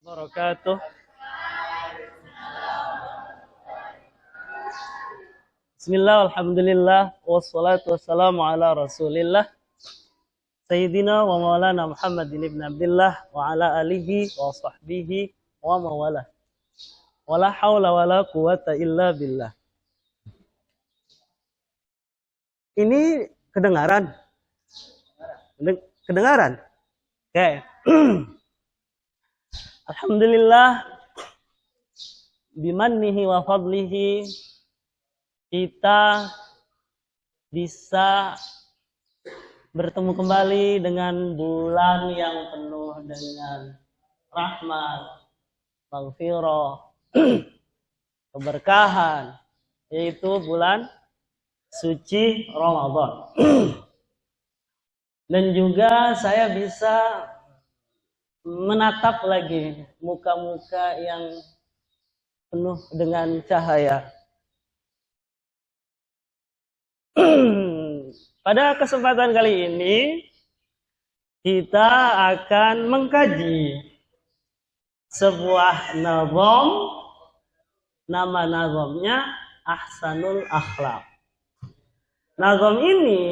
Wabarakatuh. Bismillah, alhamdulillah, wassalatu wassalamu ala rasulillah Sayyidina wa maulana Muhammadin ibn Abdullah wa ala alihi wa sahbihi wa mawala wa la hawla wa la quwata illa billah. Ini kedengaran? Kedengaran? Oke. Alhamdulillah bimannihi wa fadlihi kita bisa bertemu kembali dengan bulan yang penuh dengan rahmat, maghfirah, keberkahan, yaitu bulan suci Ramadan. Dan juga saya bisa menatap lagi muka-muka yang penuh dengan cahaya. Pada kesempatan kali ini kita akan mengkaji sebuah nazam, nama nazamnya Ahsanul Akhlaq. Nazam ini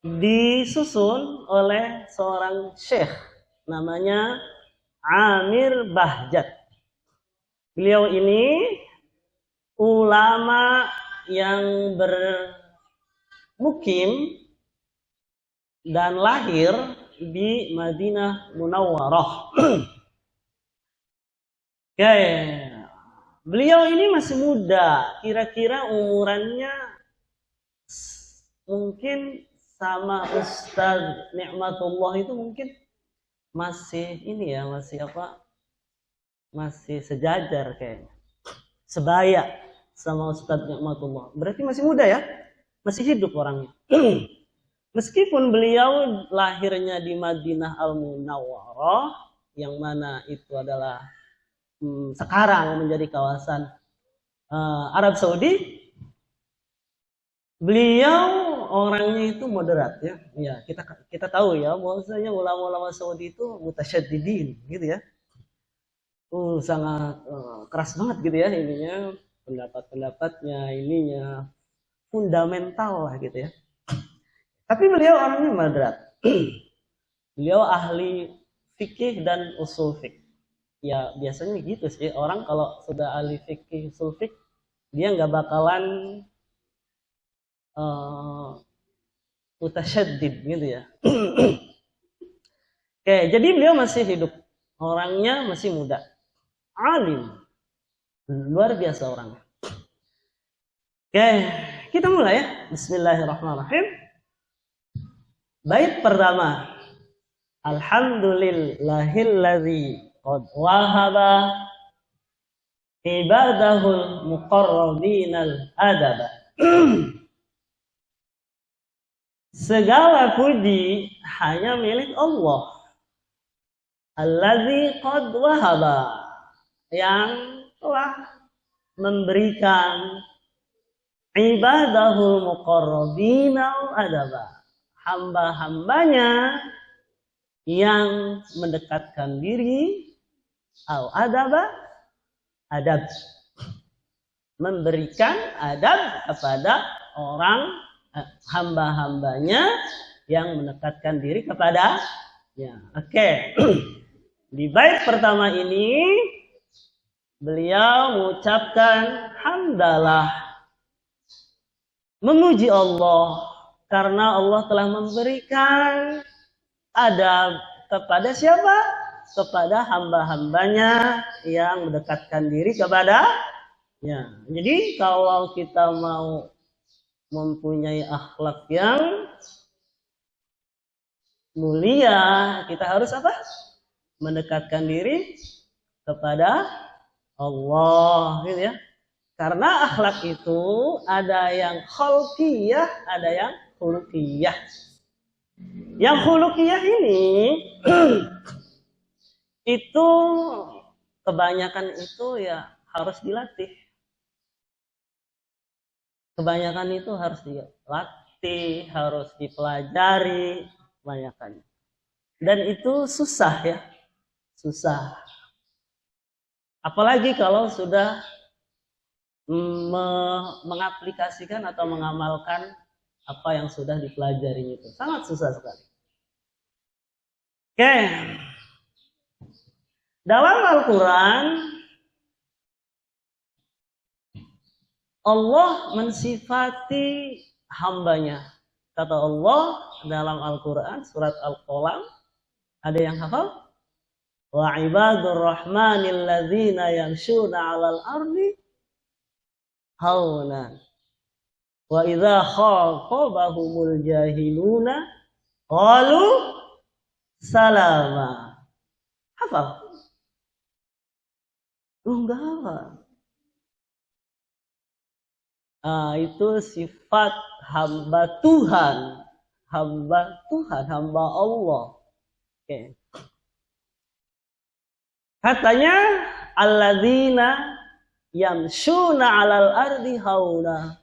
disusun oleh seorang syekh namanya Amir Bahjat. Beliau ini ulama yang bermukim dan lahir di Madinah Munawwarah. Oke. Beliau ini masih muda, kira-kira umurannya mungkin sama Ustaz Ni'matullah itu mungkin masih ini ya, masih sejajar kayaknya. Sebaya sama Ustaz Ni'matullah. Berarti masih muda ya? Masih hidup orangnya. Meskipun beliau lahirnya di Madinah Al-Munawwarah, yang mana itu adalah sekarang menjadi kawasan Arab Saudi, beliau orangnya itu moderat ya. Ya, kita tahu ya, bahwasanya ulama-ulama Saudi itu mutasyaddidin gitu ya. Sangat keras banget gitu ya ininya, pendapat-pendapatnya, ininya fundamental lah gitu ya. Tapi beliau orangnya moderat. Beliau ahli fikih dan usul fikih. Ya biasanya gitu sih, orang kalau sudah ahli fikih usul fikih dia nggak bakalan mutasyaddid gitu ya. Oke, jadi beliau masih hidup, orangnya masih muda, alim, luar biasa orangnya. Oke, kita mulai ya. Bismillahirrahmanirrahim. Bait pertama. Alhamdulillahilladzi qad wahaba ibadahul muqarrabinal adaba. Segala puji hanya milik Allah. Alladzi qad wahaba, yang telah memberikan ibadahul muqarrabinal adaba, hamba-hambanya yang mendekatkan diri, al adaba, adab, memberikan adab kepada orang hamba-hambanya yang mendekatkan diri kepada ya. Oke. Di bait pertama ini beliau mengucapkan hamdalah, memuji Allah karena Allah telah memberikan adab kepada siapa? Kepada hamba-hambanya yang mendekatkan diri kepada ya. Jadi kalau kita mau mempunyai akhlak yang mulia, kita harus apa? Mendekatkan diri kepada Allah gitu ya. Karena akhlak itu ada yang khalqiyah, ada yang khuluqiyah. Yang khuluqiyah ini itu kebanyakan itu ya harus dilatih. Kebanyakan itu harus dilatih, harus dipelajari kebanyakan. Dan itu susah ya. susah. Apalagi kalau sudah mengaplikasikan atau mengamalkan apa yang sudah dipelajari itu. Sangat susah sekali. Oke. Dalam Al-Quran, Allah mensifati hambanya. Kata Allah dalam Al-Quran, surat Al-Qalam, ada yang hafal? Wa ibadur rahmanil ladzina yamshuna 'alal ardi hauna. Wa idza khatabahumul jahiluna qalu salama. Hafal? Enggak hafal. Itu sifat hamba Tuhan. Hamba Tuhan, hamba Allah. Oke. Katanya alladzina yamshuna 'alal ardi hauna.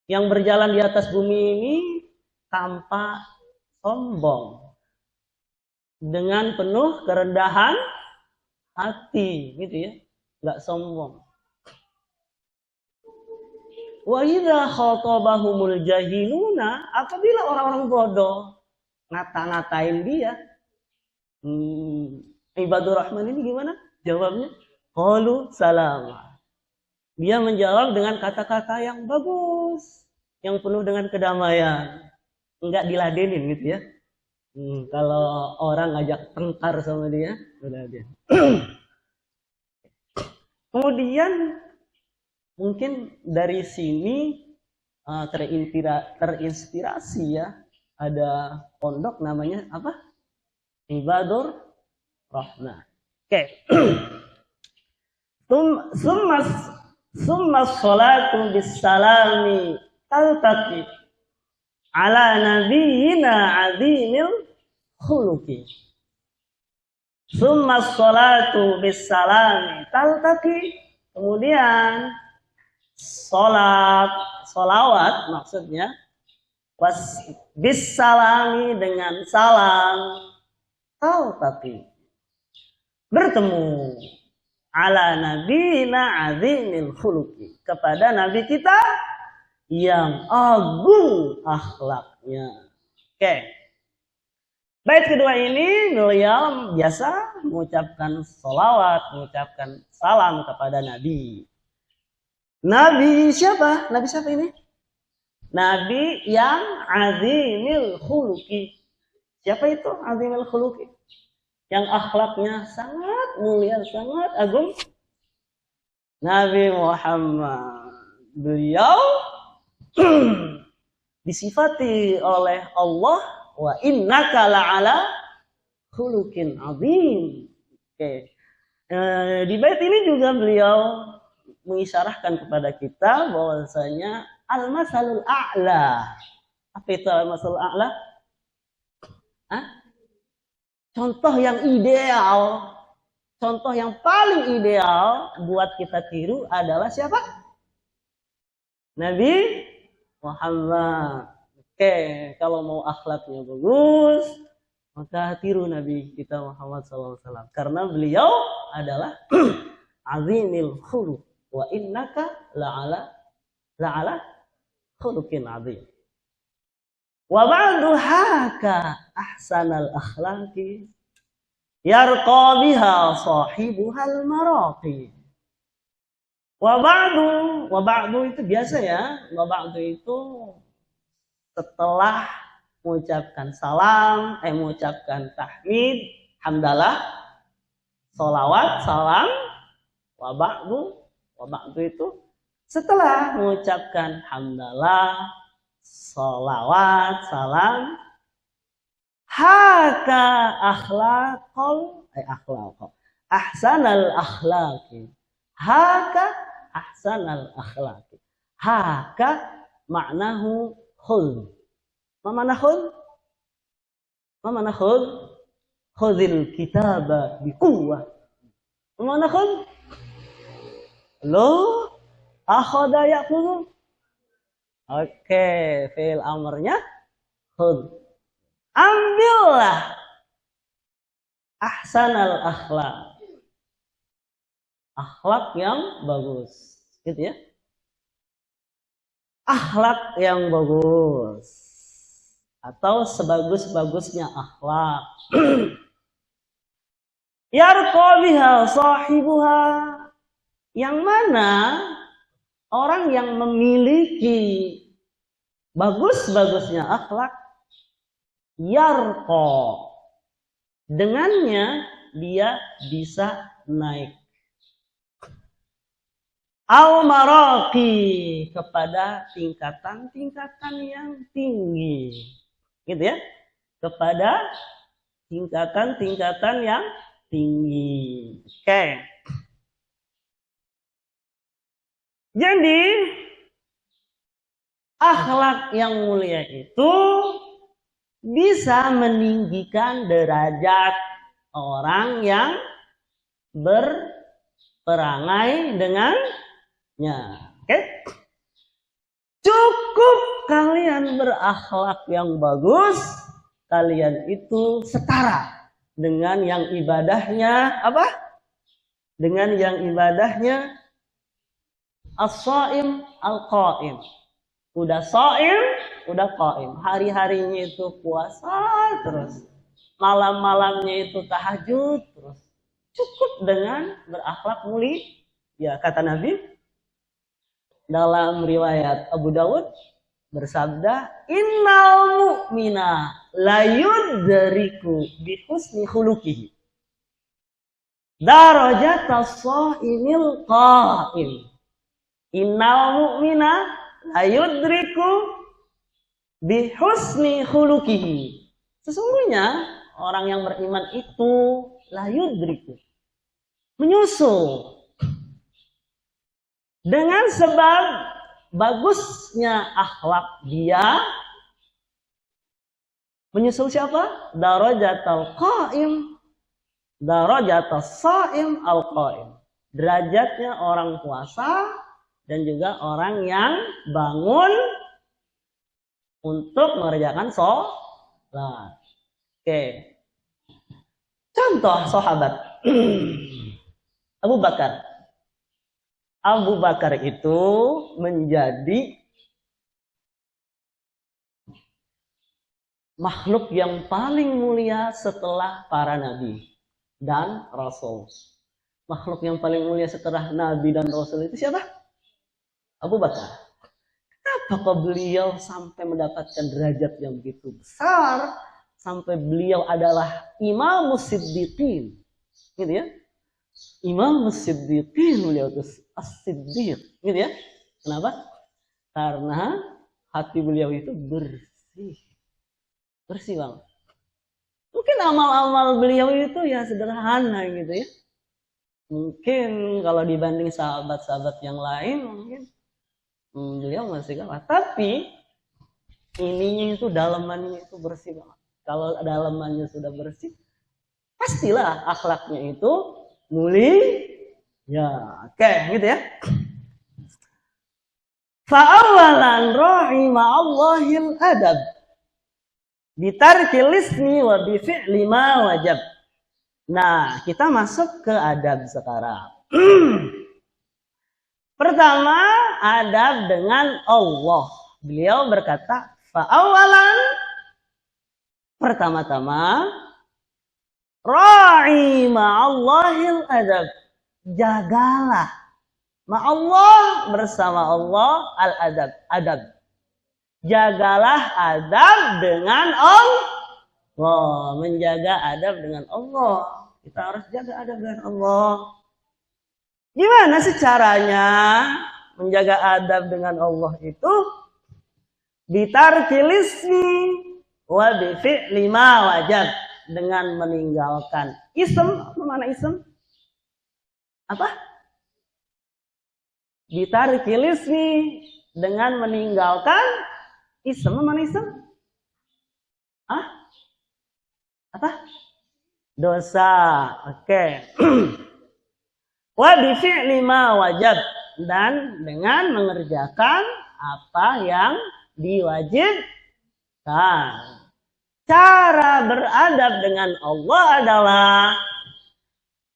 Yang berjalan di atas bumi ini tanpa sombong. Dengan penuh kerendahan hati, gitu ya. Enggak sombong. Wa idza khatabahumul jahiluna, apabila orang-orang bodoh ngata-ngatain dia, ibadur rahman ini gimana jawabnya? Qalu salama. Dia menjawab dengan kata-kata yang bagus, yang penuh dengan kedamaian, enggak diladenin gitu ya. Kalau orang ngajak tengkar sama dia, udah dia. Kemudian mungkin dari sini terinspirasi ya, ada pondok namanya apa? Ibadur Rahman. Oke. Summa sholatu bisalami taltaqi ala nabiyyina azimil khuluqi. Summa sholatu bisalami taltaqi, kemudian solawat maksudnya bisalami dengan salam taltaqi, bertemu ala nabiyina azimil khuluqi, kepada nabi kita yang agung akhlaknya. Oke. Bait kedua ini beliau biasa mengucapkan sholawat, mengucapkan salam kepada nabi. Nabi siapa? Nabi siapa ini? Nabi yang azimil khuluqi. Siapa itu azimil khuluqi? Yang akhlaknya sangat mulia, sangat agung. Nabi Muhammad. Beliau disifati oleh Allah, wa innaka la'ala khuluqin azim. Oke. Di bait ini juga beliau mengisyarahkan kepada kita bahwasanya al-masalul a'la. Apa itu al-masalul a'la? Contoh yang ideal, contoh yang paling ideal buat kita tiru adalah siapa? Nabi Muhammad. Oke, kalau mau akhlaknya bagus, maka tiru Nabi kita Muhammad SAW. Karena beliau adalah azimil khuluq, wa innaka la'ala khuluqin azim. Wa ba'du haka ahsanal akhlaqi yarqa biha sahibuhal maraqi. Wa ba'du itu biasa ya. Wa ba'du itu setelah mengucapkan salam, mengucapkan tahmid, hamdalah, sholawat, salam. Wa ba'du itu setelah mengucapkan hamdalah, sholawat, salam, haka ahsanal akhlaqi. Haka ahsanal akhlaqi. Haka maknahu khudh. Ma mana khudh? Ma mana khudh? Khudhil kitaba biquwwah. Ma mana khudh? Lo akhadha ya'khudhu. Oke, fi'il amrnya khudh. Ambillah. ahsanal akhlak. Akhlak yang bagus, gitu ya. Akhlak yang bagus atau sebagus-bagusnya akhlak. Yarqa biha sahibuha, yang mana orang yang memiliki bagus-bagusnya akhlak, yarqa, dengannya dia bisa naik al-maraqi, kepada tingkatan-tingkatan yang tinggi, gitu ya, kepada tingkatan-tingkatan yang tinggi. Oke. Jadi akhlak yang mulia itu bisa meninggikan derajat orang yang berperangai dengannya. Oke? Cukup kalian berakhlak yang bagus, kalian itu setara dengan yang ibadahnya apa? Dengan yang ibadahnya as-shaim al-qaim. Udah shaim, udah qaim. Hari-harinya itu puasa terus. Malam-malamnya itu tahajud terus. Cukup dengan berakhlak mulia. Ya, kata Nabi dalam riwayat Abu Dawud bersabda, innal mu'mina la yudriku bi husni khuluqihi darajatas shaimil qaim. Innal mu'mina la yudriku bi husni khuluqihi. Sesungguhnya orang yang beriman itu la yudriku, menyusul dengan sebab bagusnya akhlak dia. Menyusul siapa? Darajatal qaim, darajatas shaim al qaim. Derajatnya orang puasa dan juga orang yang bangun untuk mengerjakan sholat. Oke. Contoh sahabat Abu Bakar. Abu Bakar itu menjadi makhluk yang paling mulia setelah para nabi dan rasul. Makhluk yang paling mulia setelah nabi dan rasul itu siapa? Abu Bakar. Kenapa beliau sampai mendapatkan derajat yang begitu besar, sampai beliau adalah Imam Siddiqin, gitu ya? Imam Siddiqin, beliau itu as-siddiq, gitu ya. Kenapa? Karena hati beliau itu bersih. Bersih banget. Mungkin amal-amal beliau itu ya sederhana gitu ya. Mungkin kalau dibanding sahabat-sahabat yang lain mungkin beliau masih kalah. Tapi ininya itu, dalamannya itu bersih banget. Kalau dalamannya sudah bersih, pastilah akhlaknya itu mulia. Ya, oke, gitu ya. Fa'awalan rahima Allahil adab bitarkil ismi wa bifi'li ma wajab. Nah, kita masuk ke adab sekarang. Pertama, adab dengan Allah. Beliau berkata, fa'awalan, pertama-tama, ra'i ma'allahil adab, jagalah ma'allah, bersama Allah, al-adab, adab. Jagalah adab dengan Allah. Menjaga adab dengan Allah. Kita harus jaga adab dengan Allah. Gimana sih caranya menjaga adab dengan Allah itu? Bitarkil ismi wa bifi'li ma wajab, dengan meninggalkan ism. Apa mana ism? Apa? Bitarkil ismi, dengan meninggalkan ism. Apa mana ism? Hah? Apa? Dosa. Oke. Wa bifi'li ma wajab, dan dengan mengerjakan apa yang diwajibkan. cara beradab dengan Allah adalah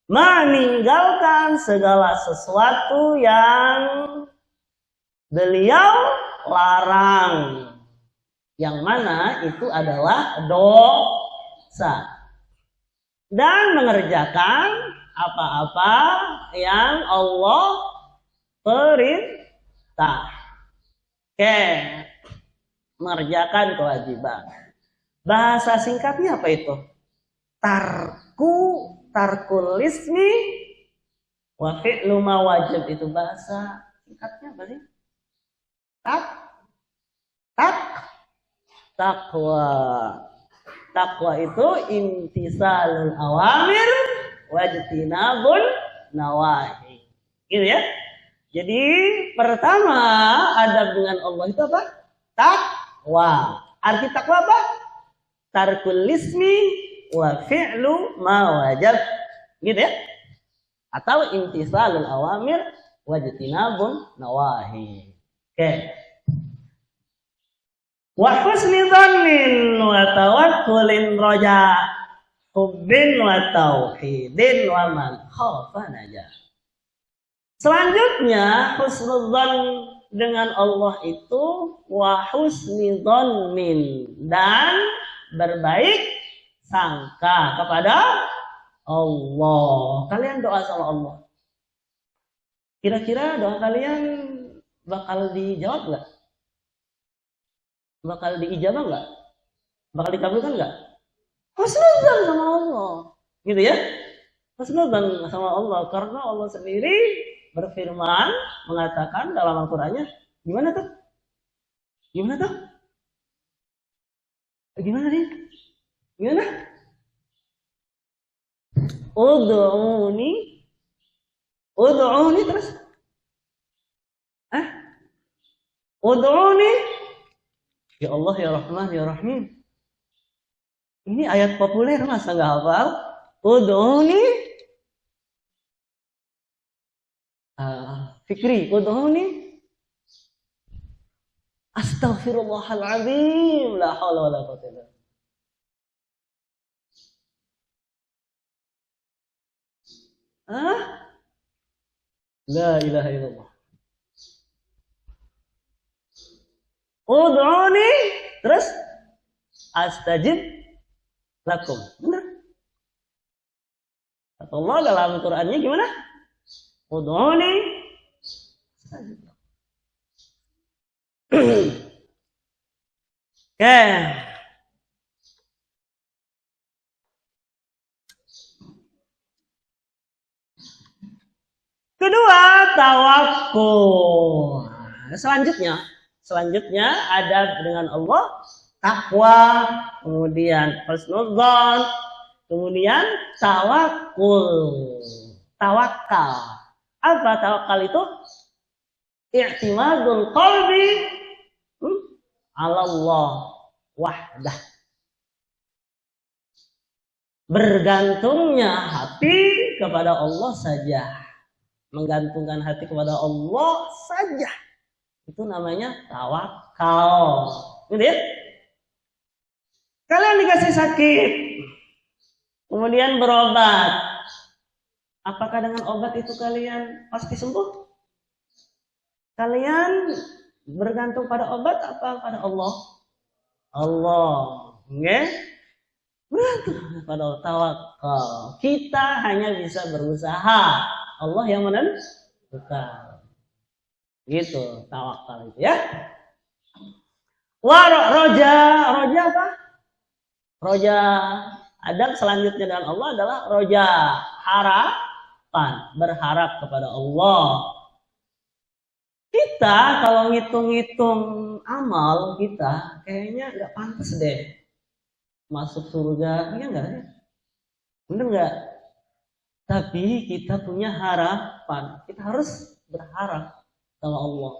meninggalkan segala sesuatu yang beliau larang, yang mana itu adalah dosa, dan mengerjakan apa-apa yang Allah perintah. Oke, mengerjakan kewajiban. Bahasa singkatnya apa itu? Tarkul ismi wa fi'lu ma wajib. Itu bahasa singkatnya apa sih? Takwa. Takwa itu imtisalul awamir wajtinabun nawahi. Gitu ya. Jadi pertama adab dengan Allah itu apa? Takwa. Arti takwa apa? Tarkul ismi wa fi'lu ma wajib. Gitu ya. Atau imtisalul awamir wajtinabun nawahi. Oke. Wa husni dhannin wa tawakkulin raja hubbin wa tauhidin wa man khafa najah. Selanjutnya husnudzan dengan Allah itu wa husni dhannin, dan berbaik sangka kepada Allah. Kalian doa sama Allah. Kira-kira doa kalian bakal dijawab nggak? Bakal diijabah nggak? Bakal dikabulkan nggak? Husnudzan sama Allah, gitu ya. Husnudzan sama Allah, karena Allah sendiri berfirman, mengatakan dalam Al-Qur'annya, gimana tuh? Gimana tuh? Gimana nih? Gimana? Ud'uni terus. Ud'uni. Ya Allah, ya Rahman, ya Rahim. Ini ayat populer, masa nggak hafal? Ud'uni. Fikri, ud'uni. Astaghfirullahaladzim. La haula wa la quwwata illa billah. La ilaha illallah. Ud'uni terus astajib lakum. Benar? Kata Allah dalam Qur'annya gimana? Ud'uni astajib lakum. Oke. Kedua, tawakul. Selanjutnya adab dengan Allah, takwa, kemudian husnudzan, kemudian tawakul. Tawakal. Apa tawakal itu? I'timadul qalbi ala Allah wahdah. Bergantungnya hati kepada Allah saja. Menggantungkan hati kepada Allah saja. Itu namanya tawakal. Gitu ya? Kalian dikasih sakit, kemudian berobat. Apakah dengan obat itu kalian pasti sembuh? Kalian bergantung pada obat apa pada Allah? Allah. Okay? Bergantung pada tawakal. Kita hanya bisa berusaha. Allah yang menentukan. Gitu, tawakal itu ya. Roja apa? Roja. Adab selanjutnya dengan Allah adalah roja, harapan, berharap kepada Allah. Kita kalau ngitung-ngitung amal kita, kayaknya nggak pantas deh masuk surga, ya nggak? Bener nggak? Tapi kita punya harapan, kita harus berharap sama Allah.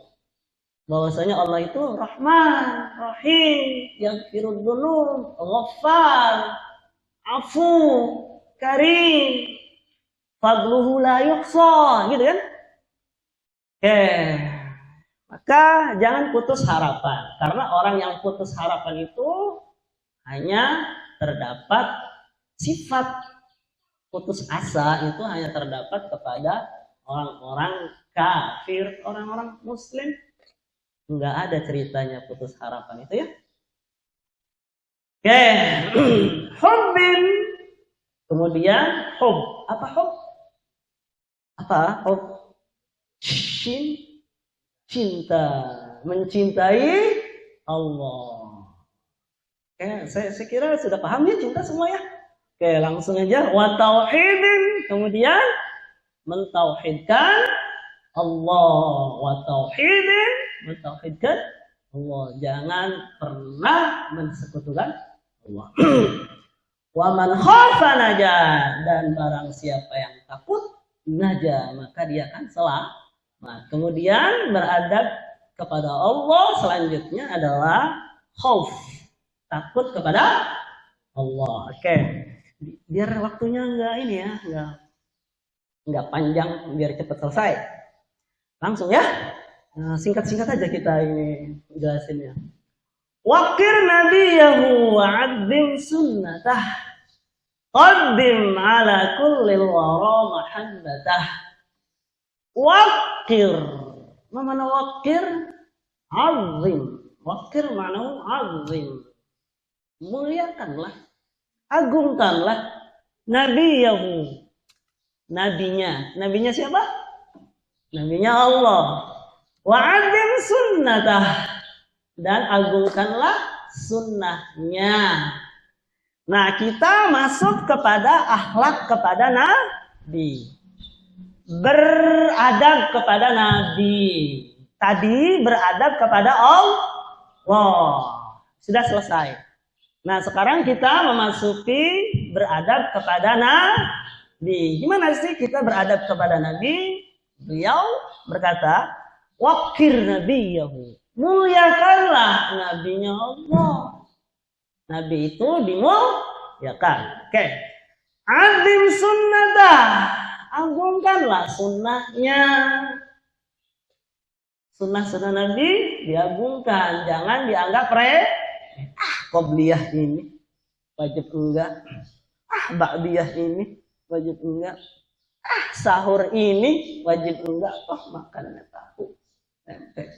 Bahwasanya Allah itu Rahman, Rahim, yaghfirud dzunub, Ghaffar, Afu, Karim, fadluhu la yuhsa, gitu kan? Oke. Maka jangan putus harapan, karena orang yang putus harapan itu hanya terdapat sifat putus asa itu hanya terdapat kepada orang-orang kafir, orang-orang muslim nggak ada ceritanya putus harapan itu ya. Oke, hubbin, kemudian hub, apa hub? Apa hub? Cinta, mencintai Allah. Oke, saya kira sudah paham ya cinta semua ya. Oke, langsung aja. Wa tauhidin, kemudian mentauhidkan Allah. Wa tauhidin, mentauhidkan Allah. Jangan pernah mensekutukan Allah. Wa man khafa naja, dan barang siapa yang takut naja, maka dia akan selamat. Kemudian beradab kepada Allah selanjutnya adalah khauf, takut kepada Allah. Oke. Biar waktunya enggak ini ya, enggak panjang, biar cepat selesai. Langsung ya. Nah, singkat-singkat aja kita ini jelasinnya. Waqir nabiyahu wa'adzim sunnatah. Qaddim ala kulli wara mahabbatah. Waqir. Apa makna waqir? Azim. Waqir makna azim. Muliakanlah, agungkanlah nabiyahu, nabinya siapa? Nabinya Allah. Wa'adzim sunnatah, dan agungkanlah sunnahnya. Nah, kita masuk kepada akhlak kepada Nabi, beradab kepada Nabi. Tadi beradab kepada Allah, sudah selesai. Nah, sekarang kita memasuki beradab kepada Nabi. Gimana sih kita beradab kepada Nabi? Beliau berkata, waqir nabiyahu, muliakanlah nabinya Allah. Nabi itu dimuliakan. Oke. Azim sunnatah, agungkanlah sunnahnya. Sunnah-sunnah Nabi diagungkan, jangan dianggap qobliyah ini wajib enggak, ba'diyah ini wajib enggak, sahur ini wajib enggak, makannya tahu tempe.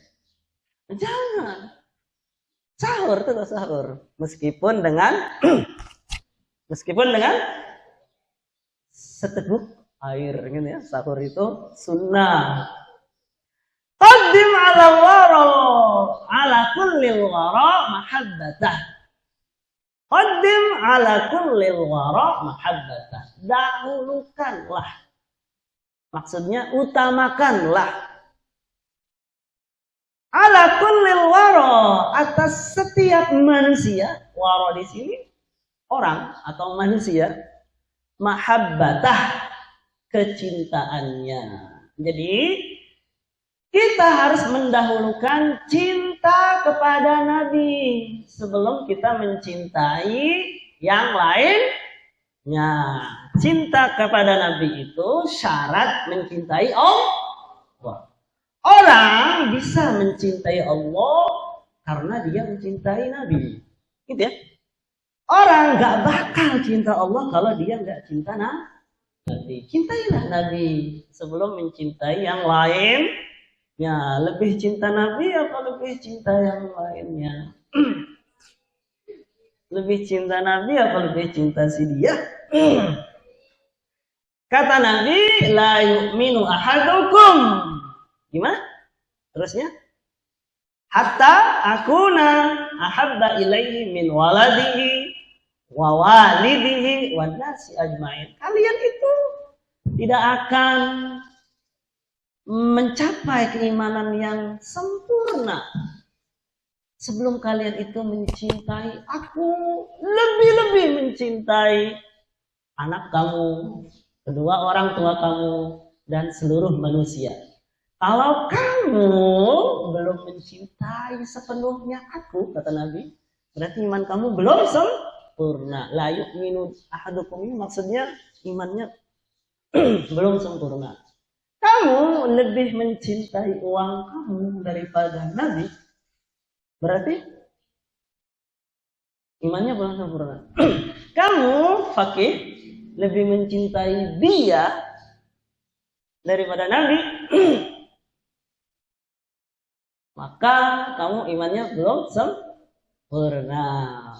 Jangan. Sahur tetap sahur, meskipun dengan seteguk air gitu ya. Sahur itu sunnah. Qaddim ala wara ala kulli wara mahabbatah. Qaddim ala kulli wara mahabbatah. Dahulukanlah. Maksudnya utamakanlah. Ala kulli wara, atas setiap manusia. Wara di sini orang atau manusia. Mahabbatah, kecintaannya. Jadi kita harus mendahulukan cinta kepada Nabi sebelum kita mencintai yang lainnya. Cinta kepada Nabi itu syarat mencintai Allah. Orang bisa mencintai Allah karena dia mencintai Nabi. Gitu ya. Orang gak bakal cinta Allah kalau dia gak cinta Nabi. Cintailah Nabi sebelum mencintai yang lain. Ya, lebih cinta Nabi apa lebih cinta yang lainnya? Lebih cinta Nabi apa lebih cinta si dia? Kata Nabi, la yu'minu ahadukum. Gimana? Terusnya? Hatta akuna ahabba ilaihi min waladihi wa walidihi wa nasi ajma'in. Kalian itu tidak akan mencapai keimanan yang sempurna sebelum kalian itu mencintai aku, lebih-lebih mencintai anak kamu, kedua orang tua kamu, dan seluruh manusia. Kalau kamu belum mencintai sepenuhnya aku, kata Nabi, berarti iman kamu belum sempurna. La yu'minu ahadukum, ini maksudnya imannya belum sempurna. Kamu lebih mencintai uang kamu daripada Nabi, berarti Imannya belum sempurna. Kamu fakih lebih mencintai dia daripada Nabi, maka kamu imannya belum sempurna.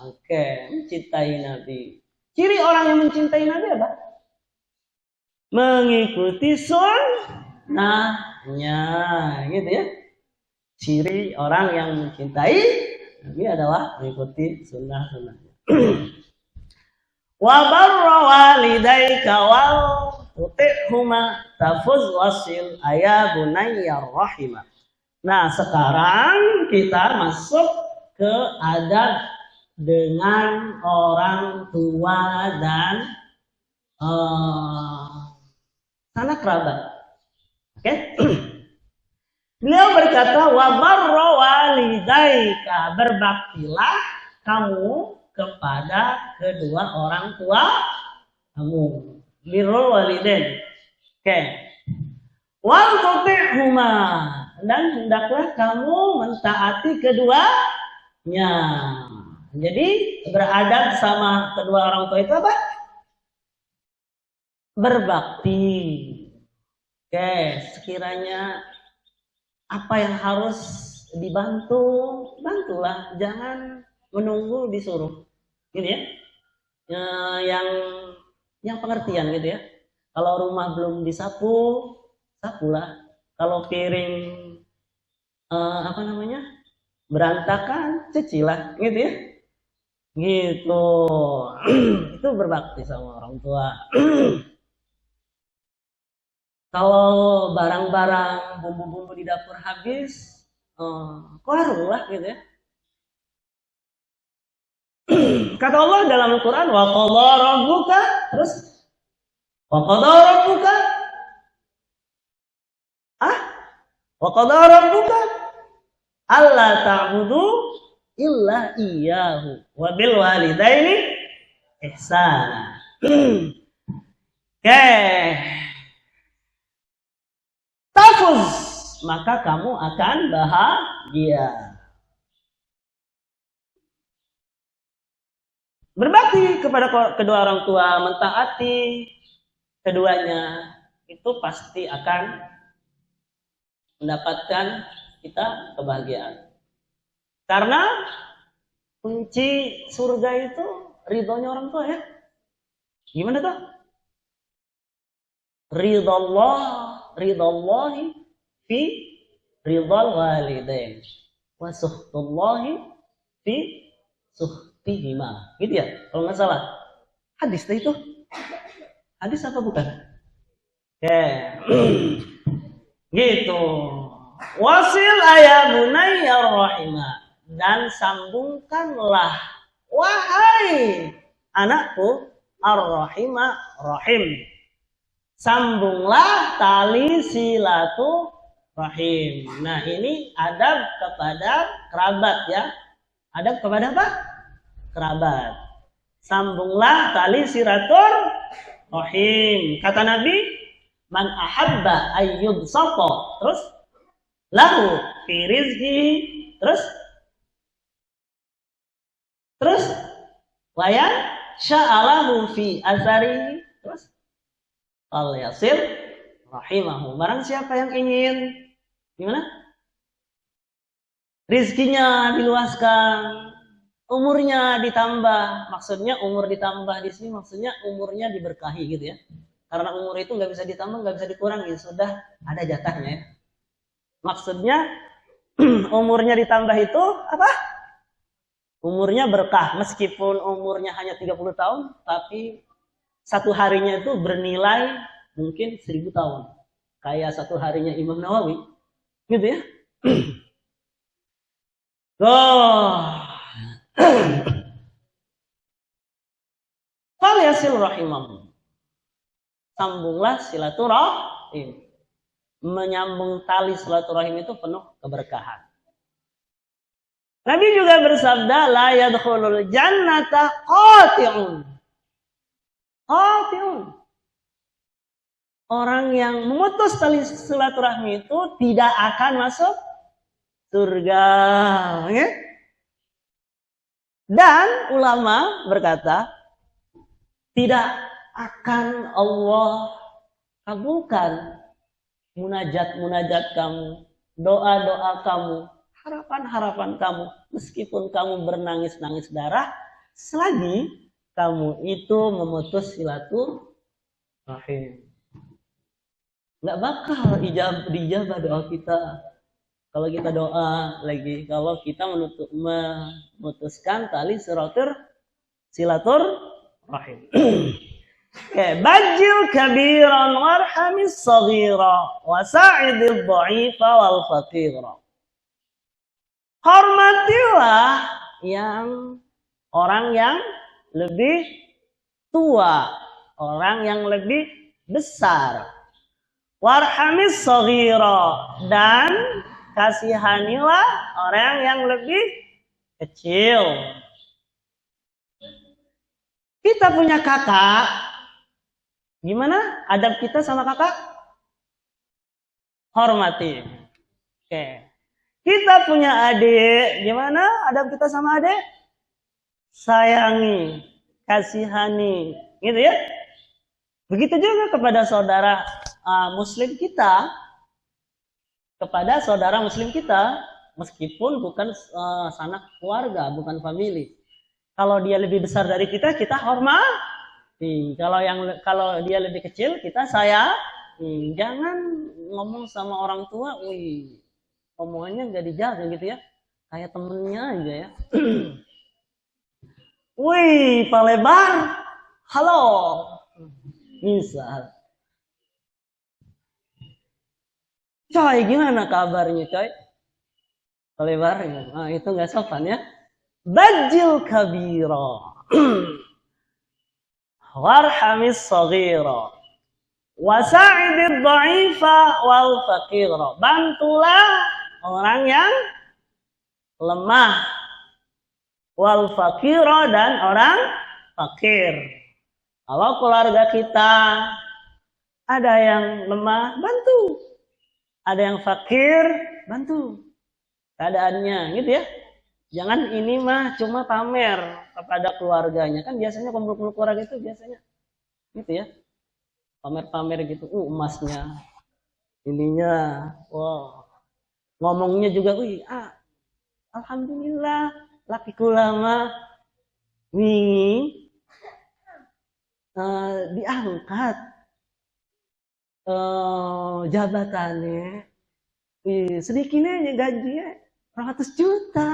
Oke, mencintai Nabi. Ciri orang yang mencintai Nabi apa? Mengikuti sunnahnya, gitu ya. Ciri orang yang mencintai Nabi adalah mengikuti sunnah-sunnahnya. Wa barra walidayka wal tuti'huma tafuz wasil aya bunayya rahimah. Nah, sekarang kita masuk ke adab dengan orang tua dan sanak kerabat. Oke? Beliau berkata, wa barra walidaika, berbaktilah kamu kepada kedua orang tua kamu. Birrul walidain. Oke. Wal tuti'huma, dan hendaklah kamu mentaati keduanya. Jadi beradab sama kedua orang tua itu apa? Berbakti. Oke, sekiranya apa yang harus dibantu, bantulah, jangan menunggu disuruh. Gitu ya. Yang pengertian gitu ya. Kalau rumah belum disapu, sapulah. Kalau piring berantakan, cucilah, gitu ya. Gitu. Itu berbakti sama orang tua. Kalau barang-barang bumbu-bumbu di dapur habis, keluarlah gitu ya. Kata Allah dalam Al-Quran, wa qadha rabbuka, terus wa qadha rabbuka wa qadha rabbuka alla ta'budu illa iyyahu wa bil walidaini ihsana. Oke. Tafuz, maka kamu akan bahagia. Berbakti kepada kedua orang tua, mentaati keduanya, itu pasti akan mendapatkan kita kebahagiaan. Karena kunci surga itu ridhonya orang tua ya. Gimana tuh? Ridhallahi fi ridhal walidain wa suhtullahi fi suhtihima. Gitu ya, kalau nggak salah. Hadis itu. Hadis apa bukan? Oke. Gitu. Wasil ayabunayya rahimah, dan sambungkanlah wahai anakku ar-rahimah rahim. Sambunglah tali silaturahim. Nah, ini adab kepada kerabat ya. Adab kepada apa? Kerabat. Sambunglah tali silaturahim. Kata Nabi, man ahabba ayyub sato, terus lahu fi rizki, terus wayan sya'alahu fi azari, terus al yasir rahimahu. Barang siapa yang ingin gimana? Rizkinya diluaskan, umurnya ditambah. Maksudnya umur ditambah di sini maksudnya umurnya diberkahi gitu ya. Karena umur itu nggak bisa ditambah, nggak bisa dikurangi, sudah ada jatahnya ya. Maksudnya umurnya ditambah itu apa? Umurnya berkah, meskipun umurnya hanya 30 tahun, tapi satu harinya itu bernilai mungkin 1000 tahun. Kayak satu harinya Imam Nawawi. Gitu ya. Fal yasil rahimahu. Sambunglah silaturahim. Menyambung tali silaturahim itu penuh keberkahan. Nabi juga bersabda, la yadkhulul jannata qati'un. Qati'un. Orang yang memutus tali silaturahmi itu tidak akan masuk surga. Ya? Dan ulama berkata, tidak akan Allah kabulkan munajat-munajat kamu, doa-doa kamu, harapan-harapan kamu, meskipun kamu bernangis-nangis darah, selagi kamu itu memutus silaturahim. Nggak bakal dijabah doa kita. Kalau kita doa lagi, kalau kita memutuskan tali silaturahim. Bajil kabiran warhamis saghira wasa'idil dha'ifa wal faqira. Hormatilah orang yang lebih tua, orang yang lebih besar. Warhamis saghira, dan kasihanilah orang yang lebih kecil. Kita punya kakak, gimana adab kita sama kakak? Hormati. Oke. Kita punya adik, gimana adab kita sama adik? Sayangi, kasihani, gitu ya. Begitu juga kepada saudara muslim kita, meskipun bukan sanak keluarga, bukan family. Kalau dia lebih besar dari kita hormati. Kalau dia lebih kecil, kita sayangi. Jangan ngomong sama orang tua, omongannya nggak dijaga gitu ya, kayak temennya aja ya. Wih, Pak Lebar, halo, misal. Coy, gimana kabarnya coy? Pak Lebar, itu nggak sopan ya. Bajil kabira, warhamis saghira, wasa'idid dha'ifa wal faqira. Bantulah orang yang lemah, wal faqira, dan orang fakir. Kalau keluarga kita ada yang lemah, bantu. Ada yang fakir, bantu keadaannya, gitu ya. Jangan ini mah cuma pamer kepada keluarganya. Kan biasanya kumpul-kumpul keluarga itu biasanya gitu ya. Pamer-pamer gitu. Emasnya, ininya, wow. Ngomongnya juga, alhamdulillah lakiku lama wingi diangkat jabatannya, sedikitnya gajinya 100 juta.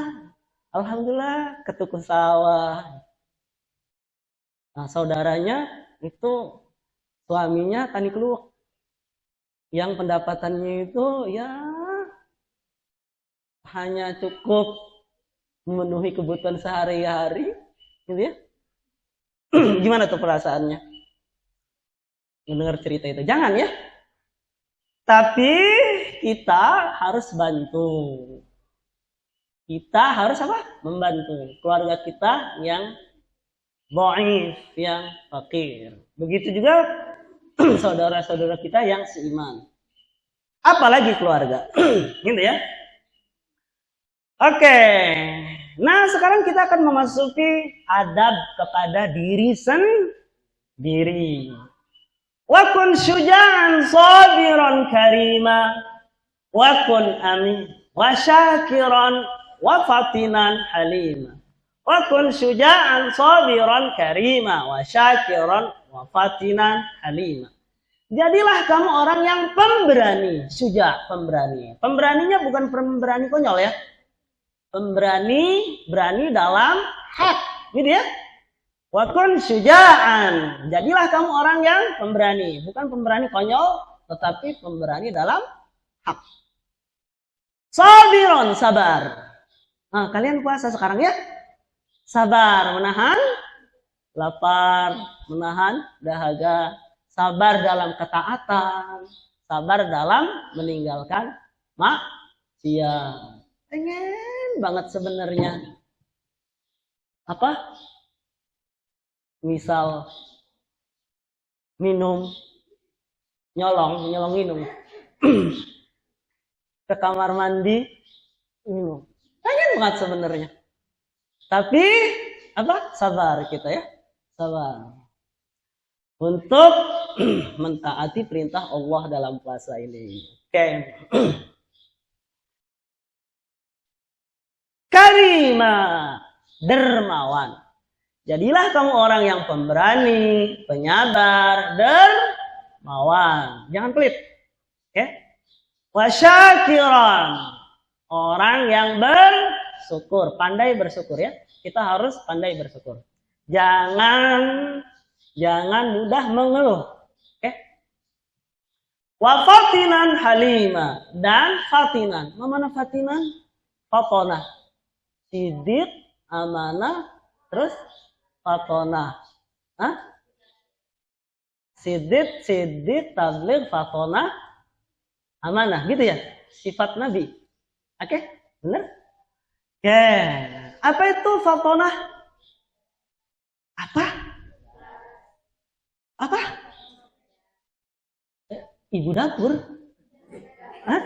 Alhamdulillah ketuku sawah. Nah, saudaranya itu suaminya tani keluak, yang pendapatannya itu ya hanya cukup memenuhi kebutuhan sehari-hari, gitu ya. Gimana tuh perasaannya mendengar cerita itu? Jangan ya. Tapi kita harus bantu. Kita harus membantu keluarga kita yang dhaif, yang fakir. Begitu juga saudara-saudara kita yang seiman. Apalagi keluarga. Gitu ya. Oke. Nah, sekarang kita akan memasuki adab kepada diri sendiri. Wa kun syuja'an sabiran karima, wa kun amin wa syakiran wa fatinan halima. Wa kun syuja'an sabiran karima wa syakiran wa fatinan halima. Jadilah kamu orang yang pemberani, syuja, pemberani. Pemberaninya bukan pemberani konyol ya. Pemberani, berani dalam hak, gitu ya. Wa kun syuja'an. Jadilah kamu orang yang pemberani, bukan pemberani konyol, tetapi pemberani dalam hak. Sabiron, sabar. Nah, kalian puasa sekarang ya? Sabar, menahan lapar, menahan dahaga, sabar dalam ketaatan, sabar dalam meninggalkan maksiat. Pengen banget sebenarnya misal nyolong minum ke kamar mandi minum, pengen banget sebenarnya, tapi apa? Sabar kita ya. Sabar. Untuk mentaati perintah Allah dalam puasa ini. Oke. Karimah, dermawan. Jadilah kamu orang yang pemberani, penyabar, dermawan. Jangan pelit. Oke. Wasyakiran, orang yang bersyukur, pandai bersyukur ya. Kita harus pandai bersyukur. Jangan mudah mengeluh. Oke. Wa fatinan halima, dan fatinan. Mana fatinan? Fatona. Sidik, amanah, terus fatona. Hah? Sidik, tabligh, fatona, amanah, gitu ya? Sifat Nabi. Oke? Benar? Oke. Apa itu fatona? Apa? Ibu dapur? Hah?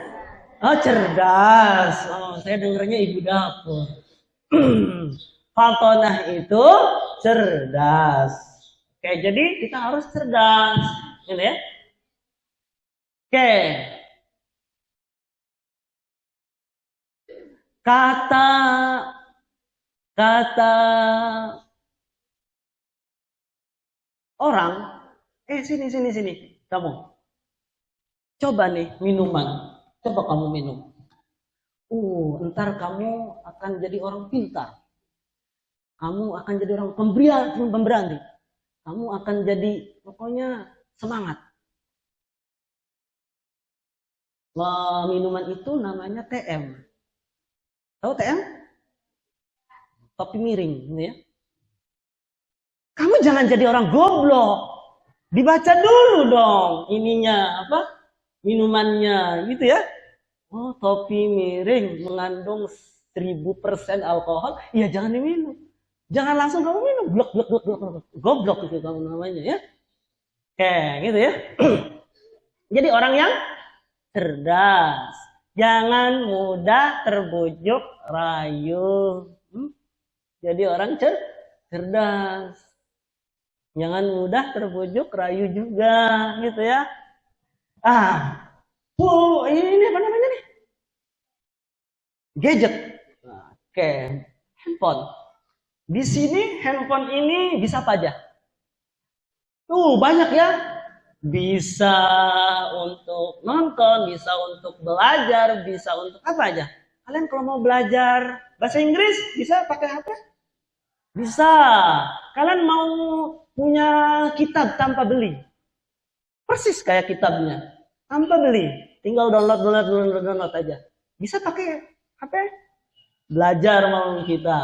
Oh, cerdas. Oh, saya dengarnya ibu dapur. Fatonah itu cerdas. Oke, jadi kita harus cerdas. Ini ya. Oke. Kata orang, sini. Kamu. Coba nih minuman. Coba kamu minum. Ntar kamu akan jadi orang pintar. Kamu akan jadi orang pemberani. Kamu akan jadi pokoknya semangat. Minuman itu namanya TM. Tahu TM? Topi miring, gitu ya. Kamu jangan jadi orang goblok. Dibaca dulu dong ininya apa? Minumannya, gitu ya. Oh, topi miring mengandung 1000% alkohol, ya jangan diminum. Jangan langsung kamu minum, blok. Goblok itu kamu namanya ya. Oke, gitu ya. Jadi orang yang cerdas. Jangan mudah terbujuk rayu. Jadi orang cerdas. Jangan mudah terbujuk rayu juga, gitu ya. Ini apa namanya nih? Gadget. Oke, handphone. Di sini handphone ini bisa apa aja? Banyak ya. Bisa untuk nonton, bisa untuk belajar, bisa untuk apa aja. Kalian kalau mau belajar bahasa Inggris bisa pakai HP? Bisa. Kalian mau punya kitab tanpa beli? Persis kayak kitabnya. Tanpa beli. Tinggal download aja. Bisa pakai HP? Belajar mau kita.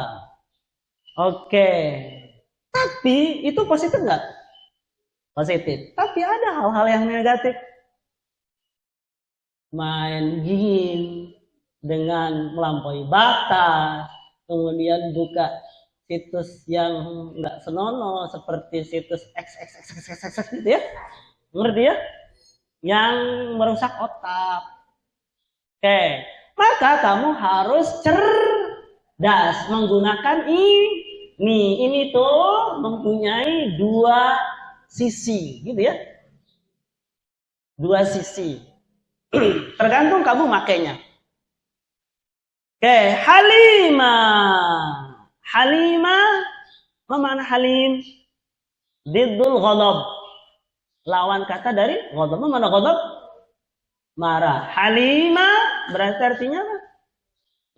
Oke. Tapi itu positif nggak? Positif. Tapi ada hal-hal yang negatif. Main game dengan melampaui batas, kemudian buka situs yang nggak senonoh seperti situs x gitu ya, ngerti ya? Yang merusak otak. Oke, maka kamu harus cerdas menggunakan ini tuh mempunyai dua sisi, gitu ya. Dua sisi. Tergantung kamu makainya. Oke, halimah. Halimah, apa makna halim? Diddul ghadab. Lawan kata dari ghadab. Apa makna ghadab? Marah. Halimah berarti artinya apa?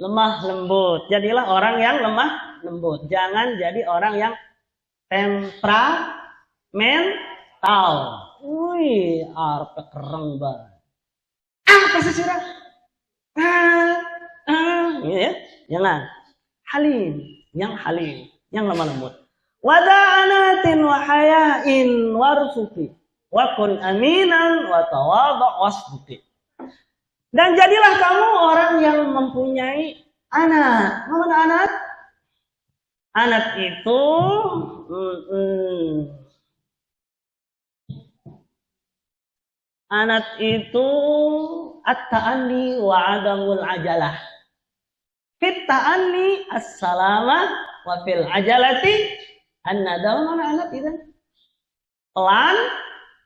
Lemah lembut. Jadilah orang yang lemah lembut. Jangan jadi orang yang temperamental. Arpe kereng banget. Apa sih sirah? Gitu ya. Jangan. Halim, yang lemah lembut. Wada'anatin wa hayain warfuqi wa kun aminan wa tawadhu wasbuti. Dan jadilah kamu orang yang mempunyai anak. Mana anak? Anak itu at-ta'anni wa adamul ajalah. Fit ta'anni as-salamah wa fil ajalati an-nadam. Mana anak tidak?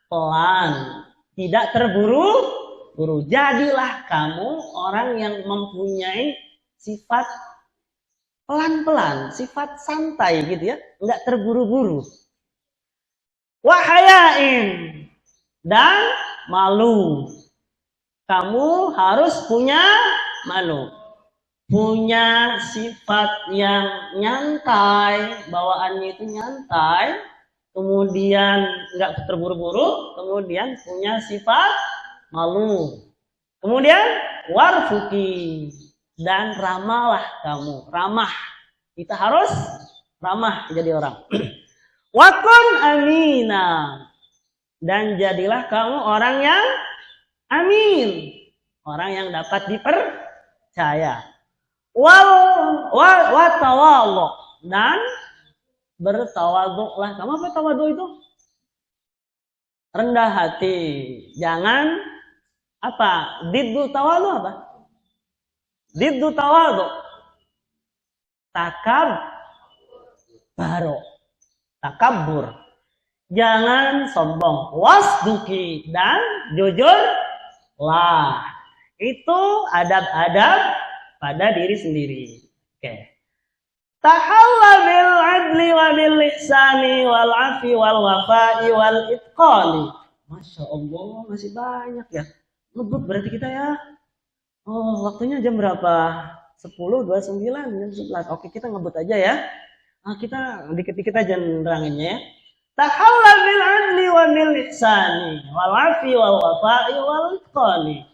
Pelan, tidak terburu-buru. Jadilah kamu orang yang mempunyai sifat pelan-pelan, sifat santai gitu ya, enggak terburu-buru. Wahayain, dan malu. Kamu harus punya malu. Punya sifat yang nyantai, bawaannya itu nyantai, kemudian enggak terburu-buru, kemudian punya sifat malu. Kemudian warfuki, dan ramahlah kamu. Ramah. Kita harus ramah jadi orang. Wakun amina, dan jadilah kamu orang yang amin, orang yang dapat dipercaya. Watawadhu, dan bertawadhulah. Kamu apa tawadhu itu? Rendah hati. Jangan apa? Diddu tawadhu apa? Diddu tawadhu takabur. Jangan sombong. Wasduki, dan jujurlah. Itu adab-adab pada diri sendiri. Oke. Tahalla bil adli wa bil ihsani wal afi wal wafa'i wal itqani. Masya Allah, masih banyak ya. Ngebut berarti kita ya. Oh, waktunya jam berapa? 10.29, jam 11. Oke, kita ngebut aja ya. Kita dikit-dikit aja neranginnya ya. Tahalla bil adli wa bil ihsani wal afi wal wafa'i wal itqani.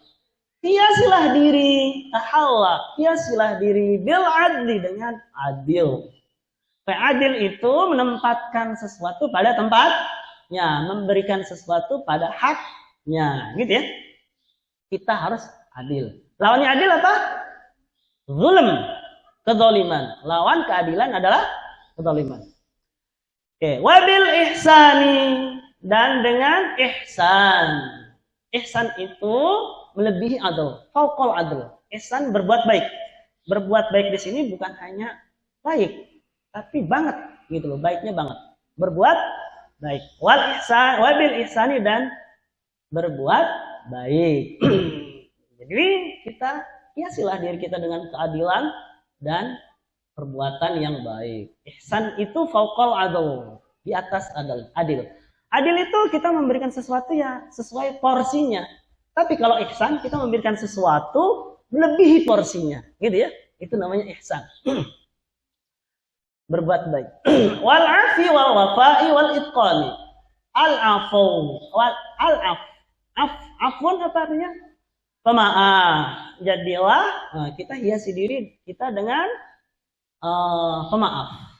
Hiasilah diri, tahalla, hiasilah diri bil adli, dengan adil. Adil itu menempatkan sesuatu pada tempatnya, memberikan sesuatu pada haknya, gitu ya. Kita harus adil. Lawannya adil apa? Zulm, kezaliman. Lawan keadilan adalah kezaliman. Oke, wabil ihsani, dan dengan ihsan. Ihsan itu melebihi adil, fauqal adil. Ihsan berbuat baik. Berbuat baik di sini bukan hanya baik, tapi banget gitu loh, baiknya banget. Berbuat baik. Wal ihsan, wabil ihsani, dan berbuat baik. Jadi kita hiasilah diri kita dengan keadilan dan perbuatan yang baik. Ihsan itu fauqal adil, di atas adil. Adil itu kita memberikan sesuatu ya sesuai porsinya. Tapi kalau ihsan kita memberikan sesuatu melebihi porsinya, gitu ya. Itu namanya ihsan. Berbuat baik. Wal afi wal wafa'i wal itqani. Al-afu wal afun apa artinya? Pemaaf. Jadilah kita hiasi diri kita dengan pemaaf.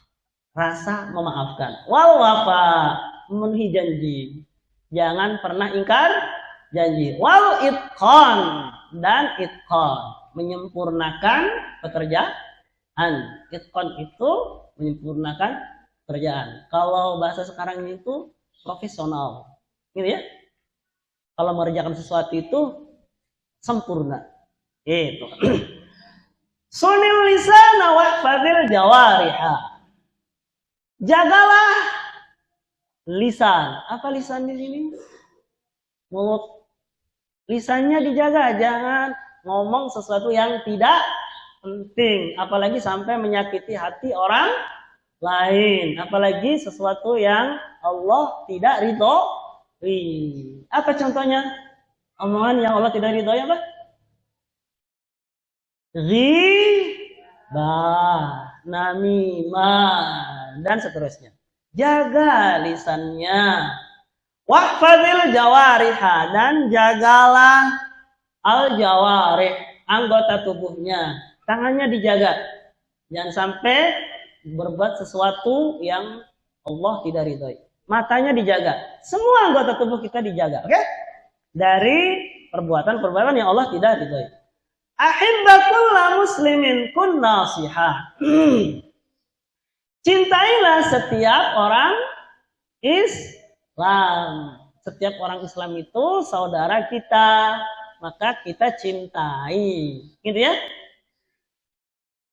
Rasa memaafkan. Wal wafa, memenuhi janji. Jangan pernah ingkar janji. Wal itqan, dan itqan, menyempurnakan pekerjaan. Itqan itu menyempurnakan pekerjaan. Kalau bahasa sekarang itu profesional, gitu ya. Kalau mengerjakan sesuatu itu sempurna. Itu. Sunil lisana wahfadil jawariha. Jagalah lisan. Apa lisan di sini? Mulut. Lisannya dijaga, jangan ngomong sesuatu yang tidak penting, apalagi sampai menyakiti hati orang lain, apalagi sesuatu yang Allah tidak ridhoi. Apa contohnya? Omongan yang Allah tidak ridhoi apa? Ghibah, namimah, dan seterusnya. Jaga lisannya. Wahfadil jawariha, dan jagalah al jawarih, anggota tubuhnya. Tangannya dijaga. Jangan sampai berbuat sesuatu yang Allah tidak ridhoi. Matanya dijaga. Semua anggota tubuh kita dijaga, oke? Dari perbuatan-perbuatan yang Allah tidak ridhoi. Ahibbakullah muslimin kun nasihah. Cintailah setiap orang Islam. Setiap orang Islam itu saudara kita, maka kita cintai, gitu ya.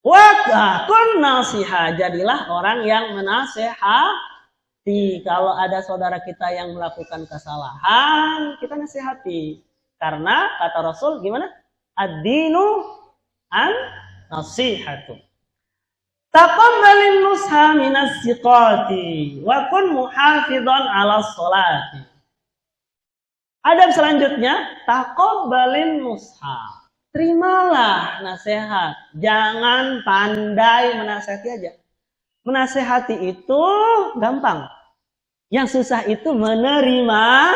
kun nasiha, jadilah orang yang menasehati. Kalau ada saudara kita yang melakukan kesalahan, kita nasihati. Karena kata Rasul gimana? Ad-dinu an-nasihatu. Taqabbalin nusha minas siqati wa kun muhafidhan 'ala sholati. Adab selanjutnya, taqabbalin nusha. Terimalah nasihat. Jangan pandai menasihati aja. Menasihati itu gampang. Yang susah itu menerimanya.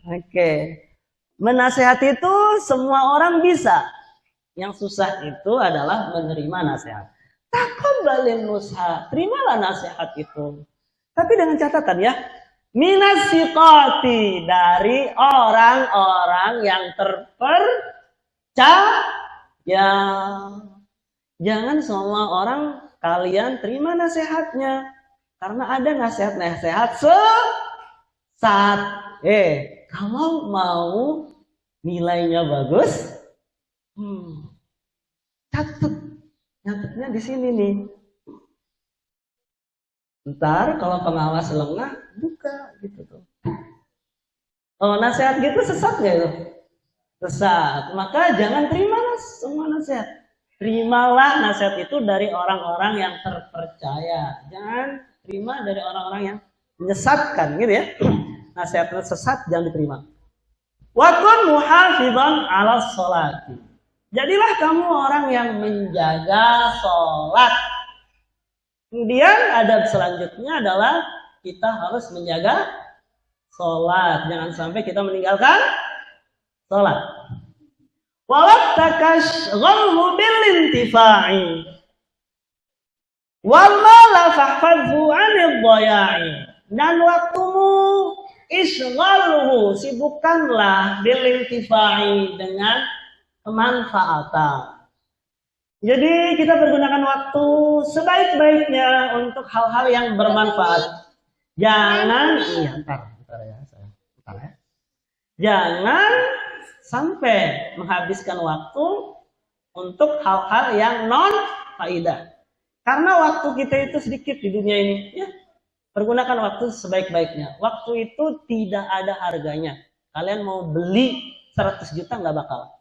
Oke. Menasihati itu semua orang bisa. Yang susah itu adalah menerima nasihat. Taqabbalin nusha. Terimalah nasihat itu. Tapi dengan catatan ya. Minas siqati, dari orang-orang yang terpercaya. Jangan semua orang kalian terima nasihatnya. Karena ada nasihat-nasihat sesat. Kalau mau nilainya bagus, catatnya di sini nih. Ntar kalau pengawas lengah, buka gitu tuh. Oh, nasihat gitu sesat nggak itu? Sesat. Maka jangan terima semua nasihat. Terimalah nasihat itu dari orang-orang yang terpercaya. Jangan terima dari orang-orang yang menyesatkan, gitu ya. Nasihat sesat jangan diterima. Wa kun muhafizan 'ala sholati. Jadilah kamu orang yang menjaga sholat. Kemudian adab selanjutnya adalah kita harus menjaga sholat. Jangan sampai kita meninggalkan sholat. Walaktakash-ghalhu bil-intifa'i. Wallala fahfadhu 'anil dhaya'i. Dan waktumu isghalhu, sibukkanlah bil-intifa'i, dengan kemanfaatan. Jadi kita pergunakan waktu sebaik-baiknya untuk hal-hal yang bermanfaat. Jangan, bentar ya. Jangan sampai menghabiskan waktu untuk hal-hal yang non faidah. Karena waktu kita itu sedikit di dunia ini. Ya, pergunakan waktu sebaik-baiknya. Waktu itu tidak ada harganya. Kalian mau beli 100 juta nggak bakal.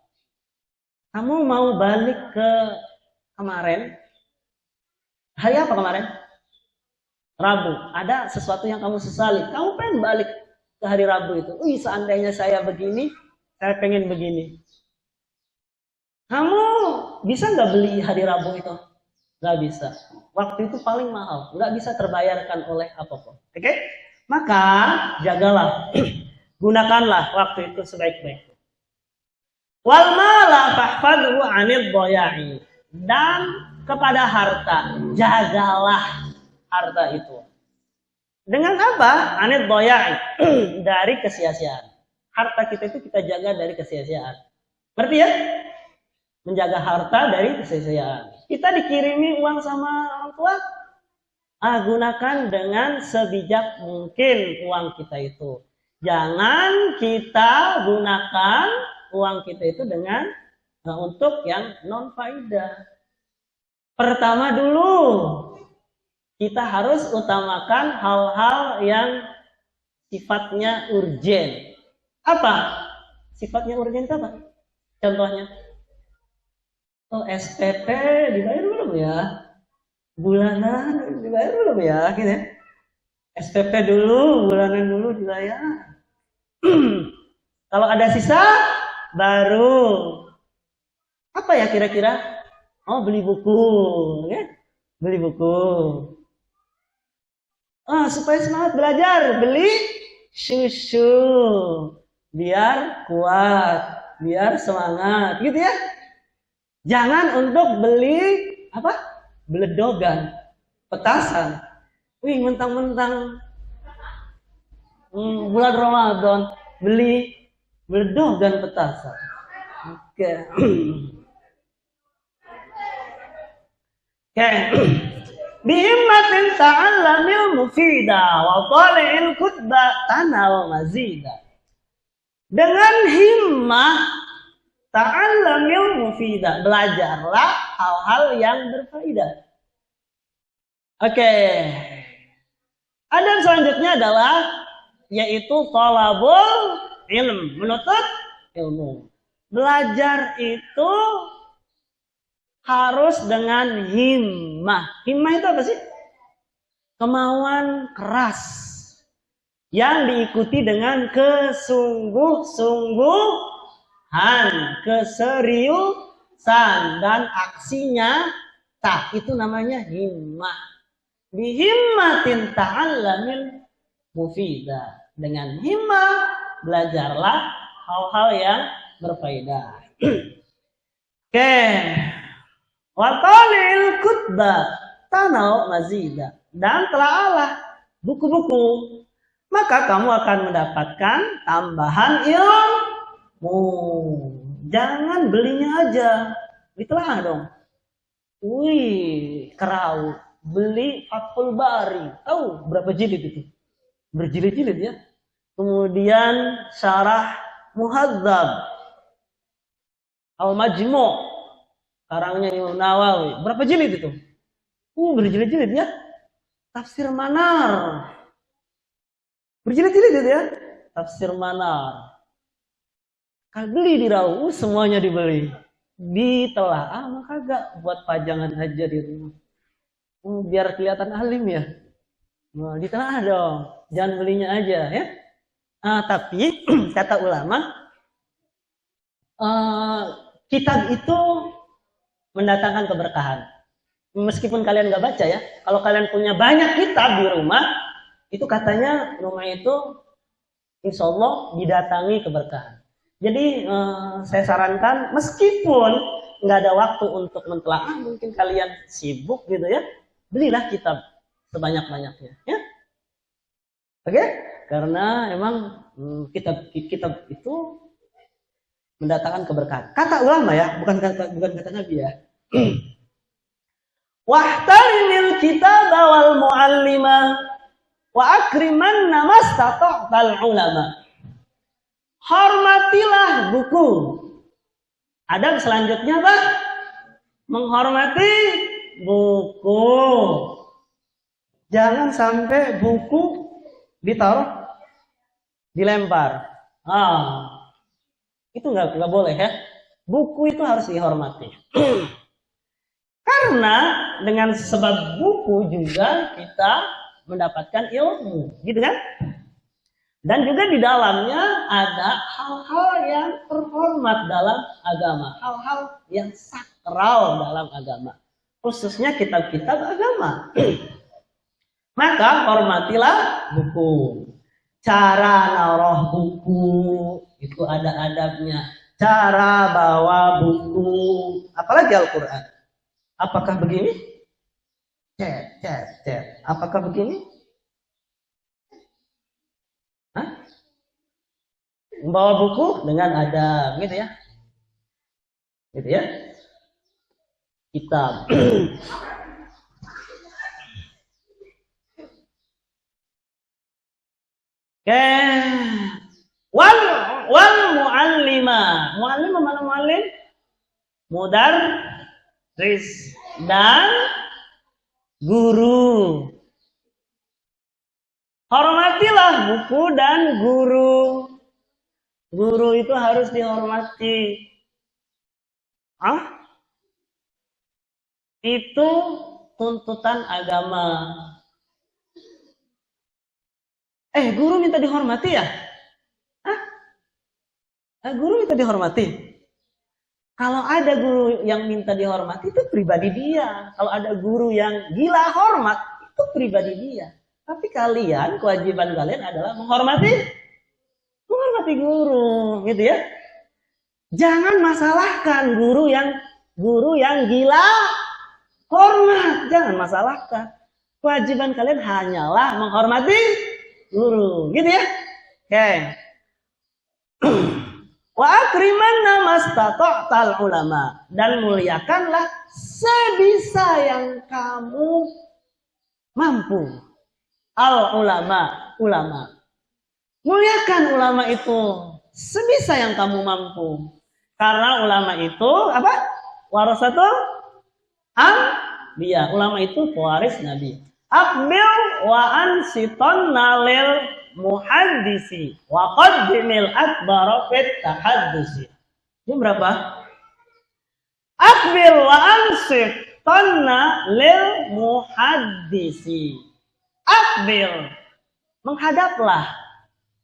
Kamu mau balik ke kemarin, hari apa kemarin? Rabu. Ada sesuatu yang kamu sesali. Kamu pengen balik ke hari Rabu itu. Seandainya saya begini, saya pengen begini. Kamu bisa nggak beli hari Rabu itu? Nggak bisa. Waktu itu paling mahal. Nggak bisa terbayarkan oleh apapun. Oke? Maka jagalah. Gunakanlah waktu itu sebaik-baiknya. Wal mala fahfadhu 'anil dhaya'i. Dan kepada harta, jagalah harta itu. Dengan apa? 'Anil dhaya'i. Dari kesia-siaan. Harta kita itu kita jaga dari kesia-siaan. Ngerti ya? Menjaga harta dari kesia-siaan. Kita dikirimi uang sama orang tua, gunakan dengan sebijak mungkin uang kita itu. Jangan kita gunakan uang kita itu dengan untuk yang non faedah. Pertama dulu kita harus utamakan hal-hal yang sifatnya urgen. Apa? Sifatnya urgen itu apa? Contohnya, SPP dibayar belum ya? Bulanan dibayar belum ya? Gitu ya. SPP dulu, bulanan dulu dibayar. Kalau ada sisa, baru apa ya kira-kira? Oh, beli buku, ya? Beli buku. Supaya semangat belajar, beli susu, biar kuat, biar semangat, gitu ya. Jangan untuk beli apa? Beledogan, petasan. Mentang-mentang bulan Ramadan beli beledogan petasan. Oke. Bihimmatin ta'allamil mufida wa tali'il kutba tanal mazida. Dengan himmah ta'allamil mufidah. Belajarlah hal-hal yang berfaedah. Oke. Adab selanjutnya adalah yaitu thalabul ilm, menuntut ilmu. Belajar itu harus dengan himmah. Himmah itu apa sih? Kemauan keras yang diikuti dengan kesungguh-sungguhan, keseriusan dan aksinya itu namanya himmah. Bihimmatin ta'allamil mufidah. Dengan himmah belajarlah hal-hal yang berfaedah. Oke. Wa talil kutba tanau mazida. Dan telaalah buku-buku, maka kamu akan mendapatkan tambahan ilmu. Jangan belinya aja, ditelaah dong. Wih, kerau, beli Fathul Bari, tahu berapa jilid itu? Berjilid-jilid ya. Kemudian syarah Muhadzab, Al-Majmu', karangnya Imam Nawawi, berapa jilid itu? Berjilid-jilid ya. Tafsir Manar, berjilid-jilid itu ya. Tafsir Manar, kalau beli di Rau, semuanya dibeli, ditelaah. Maka gak buat pajangan aja di rumah, biar kelihatan alim ya. Nah, ditelaah dong, jangan belinya aja ya. Tapi kata ulama, kitab itu mendatangkan keberkahan. Meskipun kalian gak baca ya, kalau kalian punya banyak kitab di rumah, itu katanya rumah itu insya Allah didatangi keberkahan. Jadi saya sarankan, meskipun nggak ada waktu untuk mentelaah, mungkin kalian sibuk gitu ya, belilah kitab sebanyak-banyaknya ya. Oke? Karena emang kitab itu mendatangkan keberkahan. Kata ulama ya, bukan kata Nabi ya. Wahtarimil kitaba wal muallima wa akriman namastata'tal ulama. Hormatilah buku. Adab selanjutnya apa? Menghormati buku. Jangan sampai buku ditaruh, dilempar. Itu nggak boleh ya. Buku itu harus dihormati. Karena dengan sebab buku juga kita mendapatkan ilmu, gitu kan? Dan juga di dalamnya ada hal-hal yang terhormat dalam agama, hal-hal yang sakral dalam agama, khususnya kitab-kitab agama. Maka hormatilah buku. Cara naruh buku itu ada adabnya. Cara bawa buku, apalagi Al-Quran. Apakah begini? Cet. Apakah begini? Membawa buku dengan adab, gitu ya. Gitu ya. Kitab. Oke. Wal muallima. Muallim mana muallim? Mudarris dan guru. Hormatilah buku dan guru. Guru itu harus dihormati. Itu tuntutan agama. Guru minta dihormati ya? Guru minta dihormati. Kalau ada guru yang minta dihormati, itu pribadi dia. Kalau ada guru yang gila hormat, itu pribadi dia. Tapi kalian, kewajiban kalian adalah menghormati guru, gitu ya. Jangan masalahkan guru yang gila hormat, jangan masalahkan. Kewajiban kalian hanyalah menghormati guru, gitu ya. Oke. Wa akriman namastata'tal ulama, dan muliakanlah sebisa yang kamu mampu. Al ulama. Muliakan ulama itu sebisa yang kamu mampu. Karena ulama itu apa? Warasatul anbiya. Ulama itu pewaris Nabi. Akbil wa ansiton nalil muhaddisi wa qaddimil akbar fit tahaddusi. Ini berapa? Akbil wa ansiton nalil muhaddisi. Akbil, menghadaplah.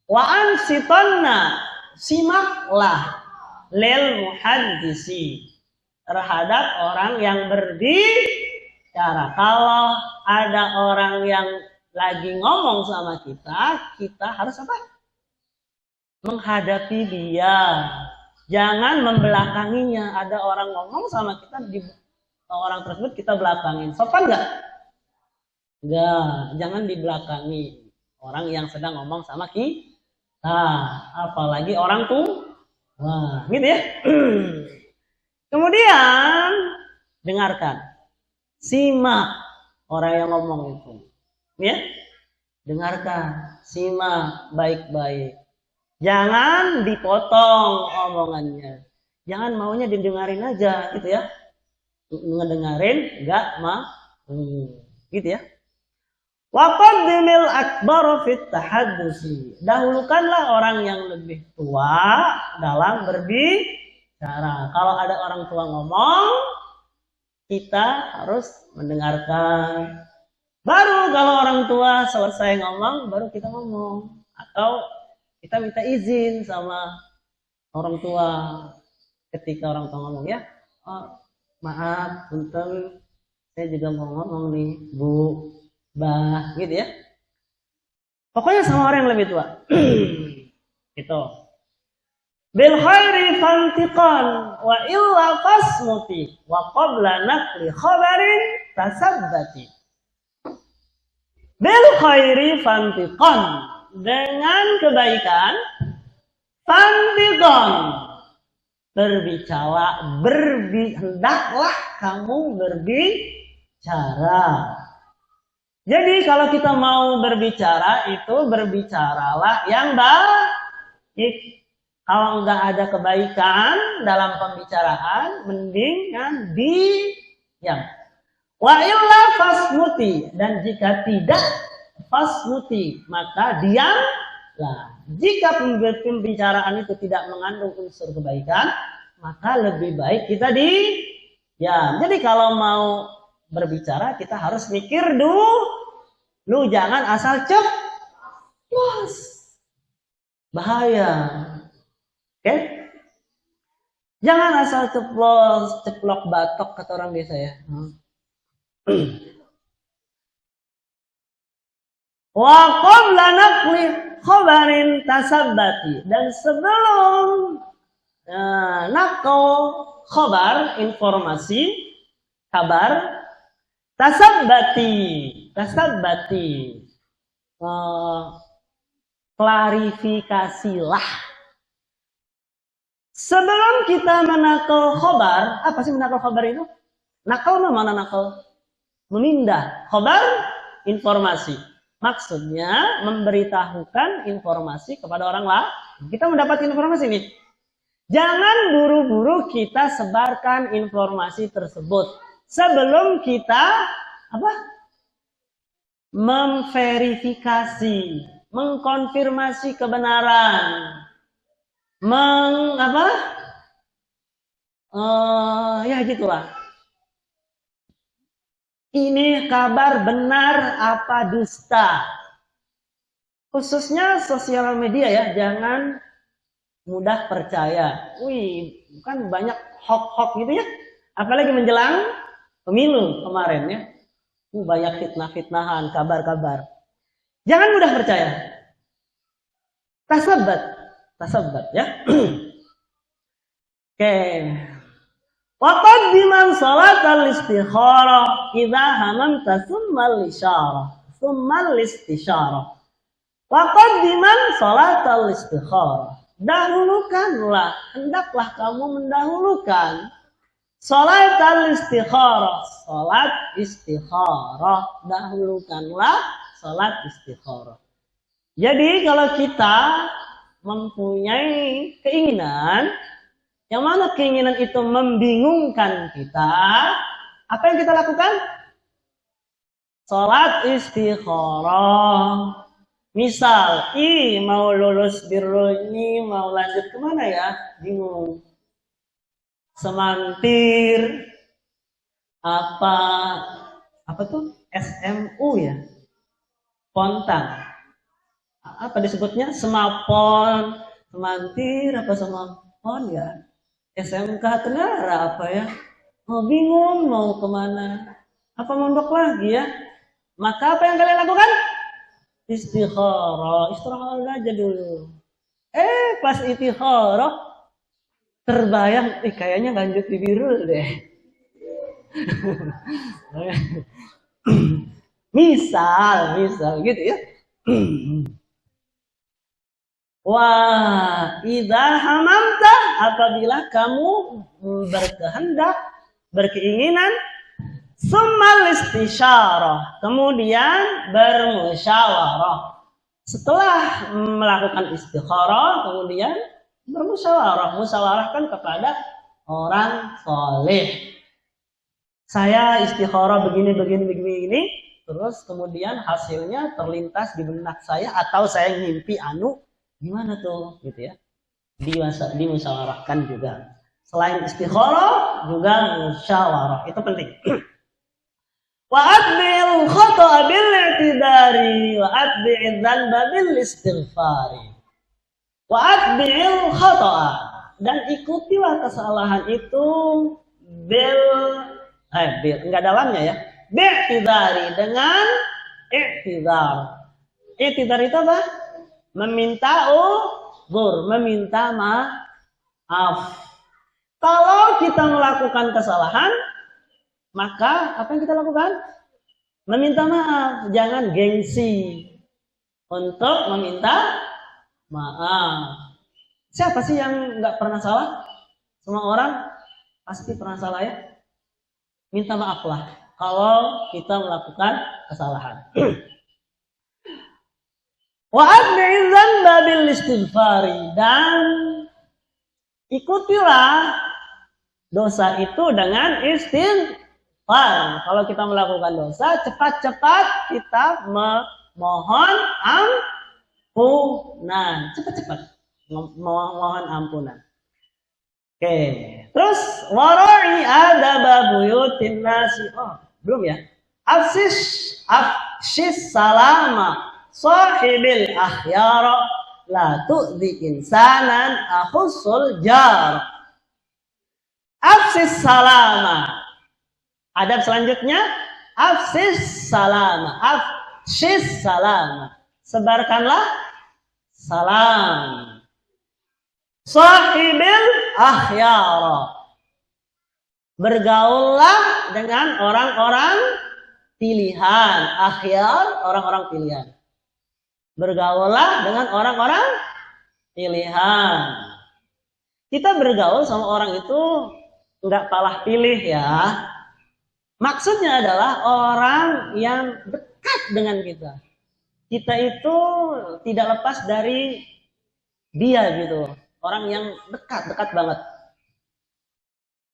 Wa ansitonna, simaklah. Lil muhaddisi, terhadap orang yang berbicara. Kalau ada orang yang lagi ngomong sama kita, kita harus apa? Menghadapi dia. Jangan membelakanginya. Ada orang ngomong sama kita, orang tersebut kita belakangin. Sopan nggak? Enggak, jangan dibelakangi orang yang sedang ngomong sama kita. Apalagi orang tuh. Wah, gitu ya. Kemudian dengarkan, simak orang yang ngomong itu, ya. Dengarkan, simak baik-baik. Jangan dipotong omongannya. Jangan maunya didengarin aja, gitu ya. Ngedengarin, enggak mau, gitu ya. Wa qaddimil akbar fit tahaddusi. Dahulukanlah orang yang lebih tua dalam berbicara. Kalau ada orang tua ngomong, kita harus mendengarkan. Baru kalau orang tua selesai ngomong, baru kita ngomong. Atau kita minta izin sama orang tua ketika orang tua ngomong, ya. Oh, maaf, punten, saya juga mau ngomong nih, Bu. Bah, gitu ya. Pokoknya sama orang yang lebih tua. Gitu. Bil khairi fantiqan wa illa fasmuti wa qabla naqli khabarin tasabbati. Bil khairi fantiqan, dengan kebaikan, fantiqan, berbicara, hendaklah kamu berbicara. Jadi kalau kita mau berbicara, itu berbicaralah yang baik. Kalau nggak ada kebaikan dalam pembicaraan, mendingan diam. Wa illa fasmuti, dan jika tidak fasmuti, maka diamlah. Jika pembicaraan itu tidak mengandung unsur kebaikan, maka lebih baik kita diam. Jadi kalau mau berbicara, kita harus mikir dulu, jangan asal ceplos, bahaya. Oke? Jangan asal ceplos, ceplok batok kata orang desa ya. Wa qabla naqli khabarin tasabbati, dan sebelum naql khabar, informasi, kabar, tasabbati, klarifikasilah. Sebelum kita menakal khobar, apa sih menakal khobar itu? Nakal mana nakal? Memindah. Khobar, informasi. Maksudnya memberitahukan informasi kepada orang lain. Kita mendapat informasi nih. Jangan buru-buru kita sebarkan informasi tersebut sebelum kita memverifikasi, mengkonfirmasi kebenaran, ya gitulah. Ini kabar benar apa dusta? Khususnya sosial media ya, jangan mudah percaya. Wih, kan banyak hoax gitu ya. Apalagi menjelang pemilu kemarin ya. Banyak fitnah-fitnahan, kabar-kabar. Jangan mudah percaya. Tasabbat ya. Oke. Waqaddiman salatal istikharah idza hamamta tsummal istisyarah. Waqaddiman salatal istikharah. Dahulukanlah, hendaklah kamu mendahulukan salatal istikharah, salat istikharah. Dahulukanlah salat istikharah. Jadi kalau kita mempunyai keinginan Yang mana keinginan itu membingungkan kita, apa yang kita lakukan? Sholat istikharah. Misal, mau lulus birrul ini, mau lanjut kemana ya? Bingung. Semantir, apa tuh? SMU ya? Pontang. Apa disebutnya? Semapon, semantir, apa semapon ya? SMK Tenggara apa ya? Bingung mau kemana? Apa mondok lagi ya? Maka apa yang kalian lakukan? Istikharah, istirahat aja dulu. Pas istikharah terbayang, kayaknya lanjut di Birul deh. misal gitu ya. Wah, idza hamamta, apabila kamu berkehendak, berkeinginan, summal istisyarah, kemudian bermusyawarah. Setelah melakukan istikharah, kemudian bermusyawarah. Musyawarahkan kepada orang soleh. Saya istikharah begini, terus kemudian hasilnya terlintas di benak saya, atau saya ngimpi gimana tuh, gitu ya. Dimusyawarahkan juga. Selain istikharah, juga musyawarah. Itu penting. Wa atbi'il khata'a bil i'tidari wa atbi'idz dzanba bil istighfari. Wa atbi'il khata'a, dan ikutilah kesalahan itu enggak ada lamnya ya. Bi'tidari, dengan i'tidar. I'tidar itu apa? Meminta uzur, meminta maaf. Kalau kita melakukan kesalahan, maka apa yang kita lakukan? Meminta maaf. Jangan gengsi untuk meminta maaf. Siapa sih yang nggak pernah salah? Semua orang pasti pernah salah ya. Minta maaflah kalau kita melakukan kesalahan. Wa atbi'iz dzanba bil istighfari, dan ikutilah dosa itu dengan istighfar. Kalau kita melakukan dosa, cepat-cepat kita memohon ampunan. Cepat-cepat memohon ampunan. Oke. Terus wara'i adaba buyutin nasi. Belum ya? Afshis salama sahibil akhyara la tu'zi insanan akhussul jar. Afsis salama. Adab selanjutnya, afsis salama. Afsis salama. Sebarkanlah salam. Sahibil akhyara. Bergaullah dengan orang-orang pilihan. Akhyar, orang-orang pilihan. Bergaullah dengan orang-orang pilihan. Kita bergaul sama orang itu nggak kalah pilih ya. Maksudnya adalah orang yang dekat dengan kita. Kita itu tidak lepas dari dia gitu. Orang yang dekat banget.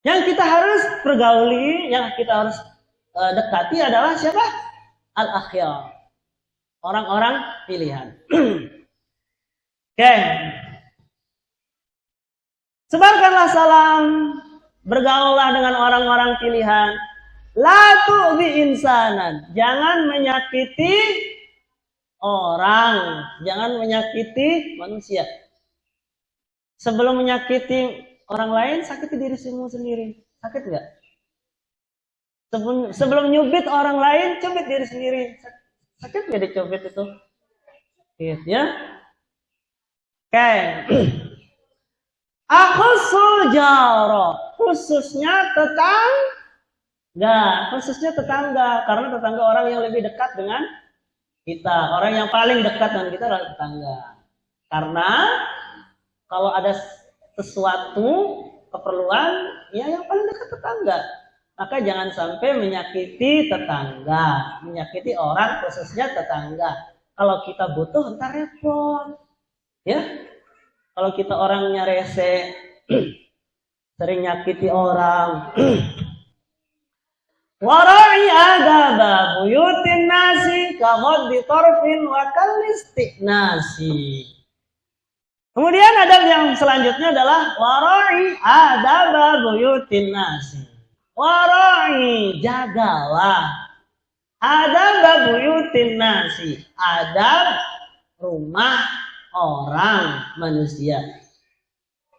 Yang kita harus pergauli, yang kita harus dekati adalah siapa? Al-akhyar. Orang-orang pilihan. Oke. Sebarkanlah salam, bergaullah dengan orang-orang pilihan. La tu'zi insanan, jangan menyakiti orang, jangan menyakiti manusia. Sebelum menyakiti orang lain, sakiti dirimu sendiri. Sakit nggak? Sebelum nyubit orang lain, cubit diri sendiri. Sakit nggak dicubit itu? Sakit ya. Oke. Akhusul jaro, khususnya tetangga, karena tetangga orang yang lebih dekat dengan kita, orang yang paling dekat dengan kita adalah tetangga. Karena kalau ada sesuatu keperluan, ya yang paling dekat tetangga. Maka jangan sampai menyakiti tetangga, menyakiti orang, khususnya tetangga. Kalau kita butuh, entar repot, ya. Kalau kita orangnya rese, sering nyakiti orang. Wara'i adaba buyutin nasi kaghaddi tarfin wa nasi. Kemudian adab yang selanjutnya adalah wara'i adaba buyutin nasi. Wara'i, jagalah adaba buyutin nasi, adab rumah orang manusia.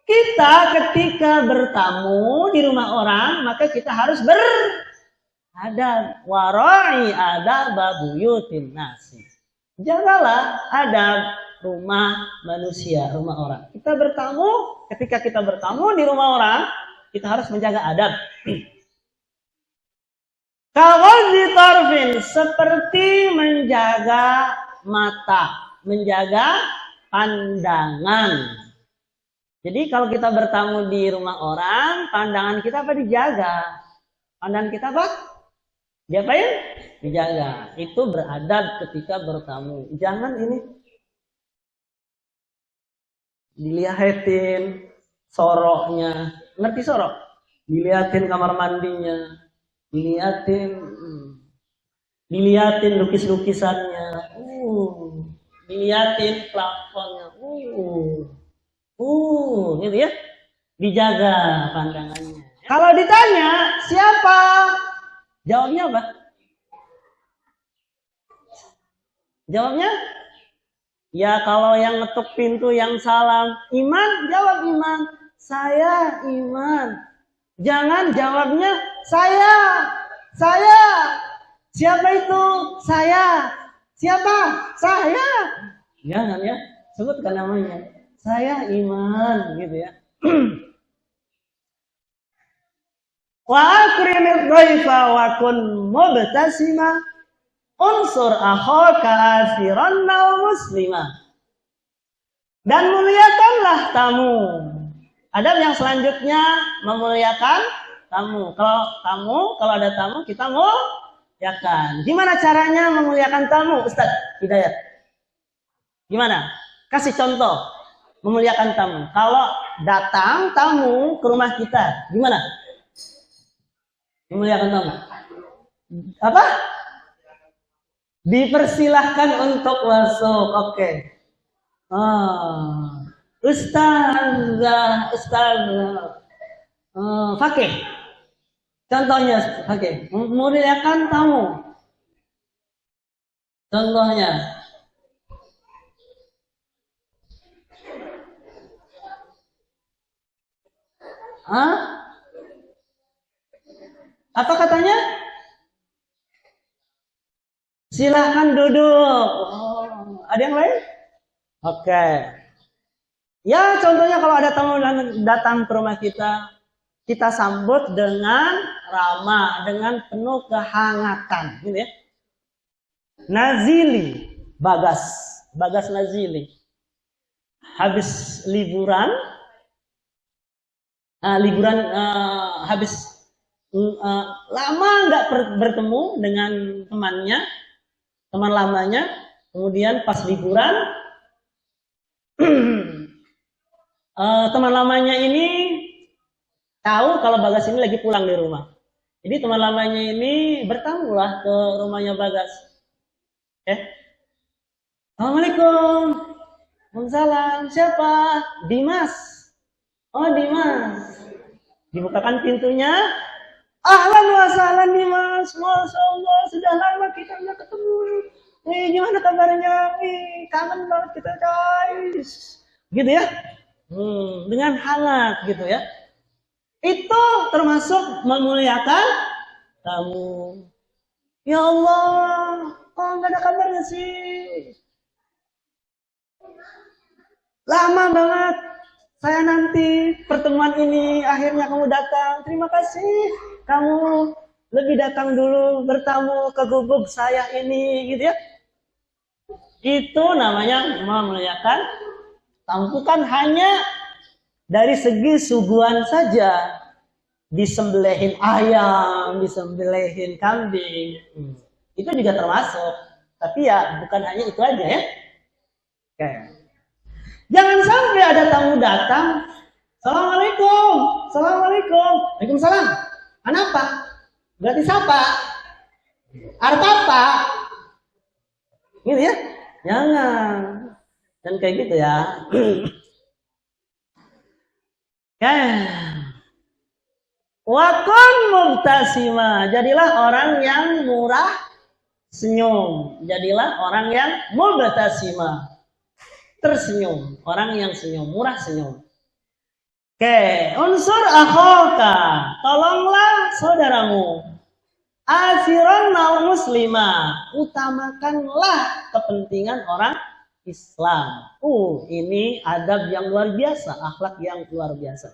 Kita ketika bertamu di rumah orang, maka kita harus beradab. Wara'i adaba buyutin nasi. Jagalah adab rumah manusia, rumah orang. Kita bertamu, ketika kita bertamu di rumah orang, kita harus menjaga adab. Kaghaddi tarfin, seperti menjaga mata, menjaga pandangan. Jadi kalau kita bertamu di rumah orang, pandangan kita apa dijaga? Pandangan kita apa? Diapain? Dijaga. Itu beradab ketika bertamu. Jangan ini dilihatin soroknya. Ngerti sorok? Dilihatin kamar mandinya. Dilihatin lukis-lukisannya. Dilihatin plafonnya. Gitu ya. Dijaga pandangannya. Kalau ditanya, siapa? Jawabnya apa? Jawabnya? Ya kalau yang ngetuk pintu yang salam, Iman, jawab Iman. Saya Iman. Jangan jawabnya saya. Siapa itu? Saya. Siapa? Saya. Jangan ya, sebutkan namanya. Saya Iman, gitu ya. Wa akrimid dhaifa wa kun mubtasima unsur akhaka asiran aw muslima. Dan muliakanlah tamu. Adab yang selanjutnya memuliakan tamu. Kalau ada tamu kita muliakan. Gimana caranya memuliakan tamu, Ustaz Hidayat? Gimana? Kasih contoh memuliakan tamu. Kalau datang tamu ke rumah kita, gimana? Memuliakan tamu. Apa? Dipersilahkan untuk masuk. Oke. Ustazah. Fakih. Contohnya fakih. Memuliakan tamu. Contohnya. Apa katanya? Silahkan duduk. Ada yang lain? Oke. Ya contohnya kalau ada tamu datang ke rumah kita, kita sambut dengan ramah, dengan penuh kehangatan, gitu ya. Nazili, Bagas Nazili. Habis liburan, habis lama nggak bertemu dengan teman lamanya, kemudian pas liburan teman lamanya ini tahu kalau Bagas ini lagi pulang di rumah. Jadi teman lamanya ini bertamulah ke rumahnya Bagas. Assalamualaikum. Waalaikumsalam. Siapa? Dimas. Oh Dimas. Dibukakan pintunya. Ahlan wa sahlan Dimas. Masya Allah, sudah lama kita nggak ketemu. Gimana kabarnya? Kangen banget kita guys. Gitu ya. Dengan hangat gitu ya. Itu termasuk memuliakan tamu. Ya Allah, kok nggak ada kabarnya sih? Lama banget. Saya nanti pertemuan ini akhirnya kamu datang. Terima kasih. Kamu lebih datang dulu bertamu ke gubuk saya ini, gitu ya. Itu namanya memuliakan tamu. Bukan hanya dari segi suguhan saja. Disembelihin ayam, disembelihin kambing. Itu juga termasuk. Tapi ya bukan hanya itu aja ya. Oke. Jangan sampai ada tamu datang. Assalamualaikum. Assalamualaikum. Waalaikumsalam. Kenapa? Berarti siapa? Arep apa? Gitu ya? Jangan. Dan kayak gitu ya. Wakun mubtasima. Jadilah orang yang murah senyum. Jadilah orang yang mubtasima. Tersenyum. Orang yang senyum. Murah senyum. Unsur akhoka. Tolonglah saudaramu. Asiron naul muslimah. Utamakanlah kepentingan orang Islam. Ini adab yang luar biasa. Akhlak yang luar biasa.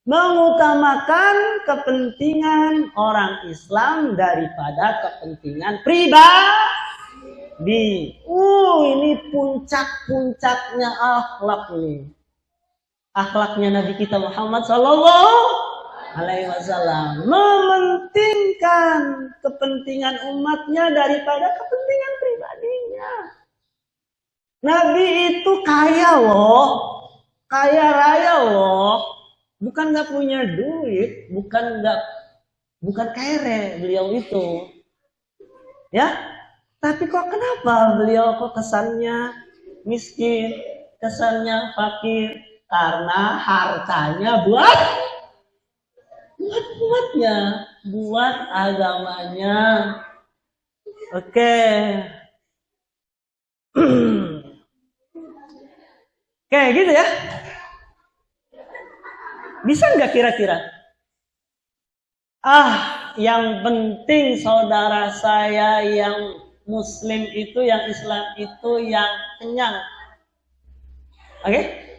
Mengutamakan kepentingan orang Islam daripada kepentingan pribadi. Ini puncak-puncaknya akhlak ini. Akhlaknya Nabi kita Muhammad Sallallahu Alaihi Wasallam mementingkan kepentingan umatnya daripada kepentingan pribadinya. Nabi itu kaya loh, kaya raya loh. Bukan nggak punya duit, bukan kere beliau itu, ya. Tapi kok kenapa beliau kok kesannya miskin, kesannya fakir? Karena hartanya buat umatnya, buat agamanya. Oke, kayak gitu ya. Bisa nggak kira-kira? Yang penting saudara saya yang Muslim itu, yang Islam itu, yang kenyang. Oke?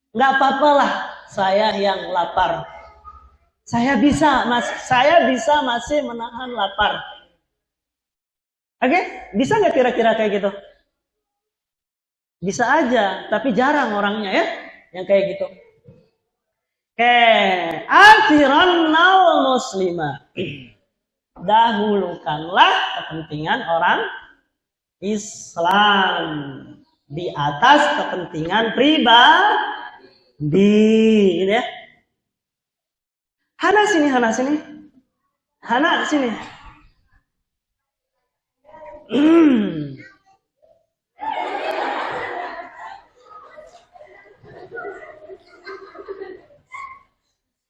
Nggak apa-apa lah saya yang lapar. Saya bisa masih menahan lapar. Oke? Bisa nggak kira-kira kayak gitu? Bisa aja, tapi jarang orangnya ya yang kayak gitu. Asiran naul muslimah. Dahulukanlah kepentingan orang Islam di atas kepentingan pribadi. Ini ya. Hana sini. Hana sini.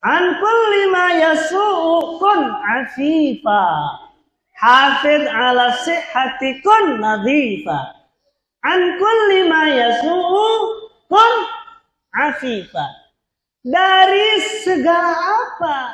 An kulli ma yasu'u kun afifa. Hafid ala sihhati kun nadhifa. An kulli ma yasu'u kun afifa. Dari segala apa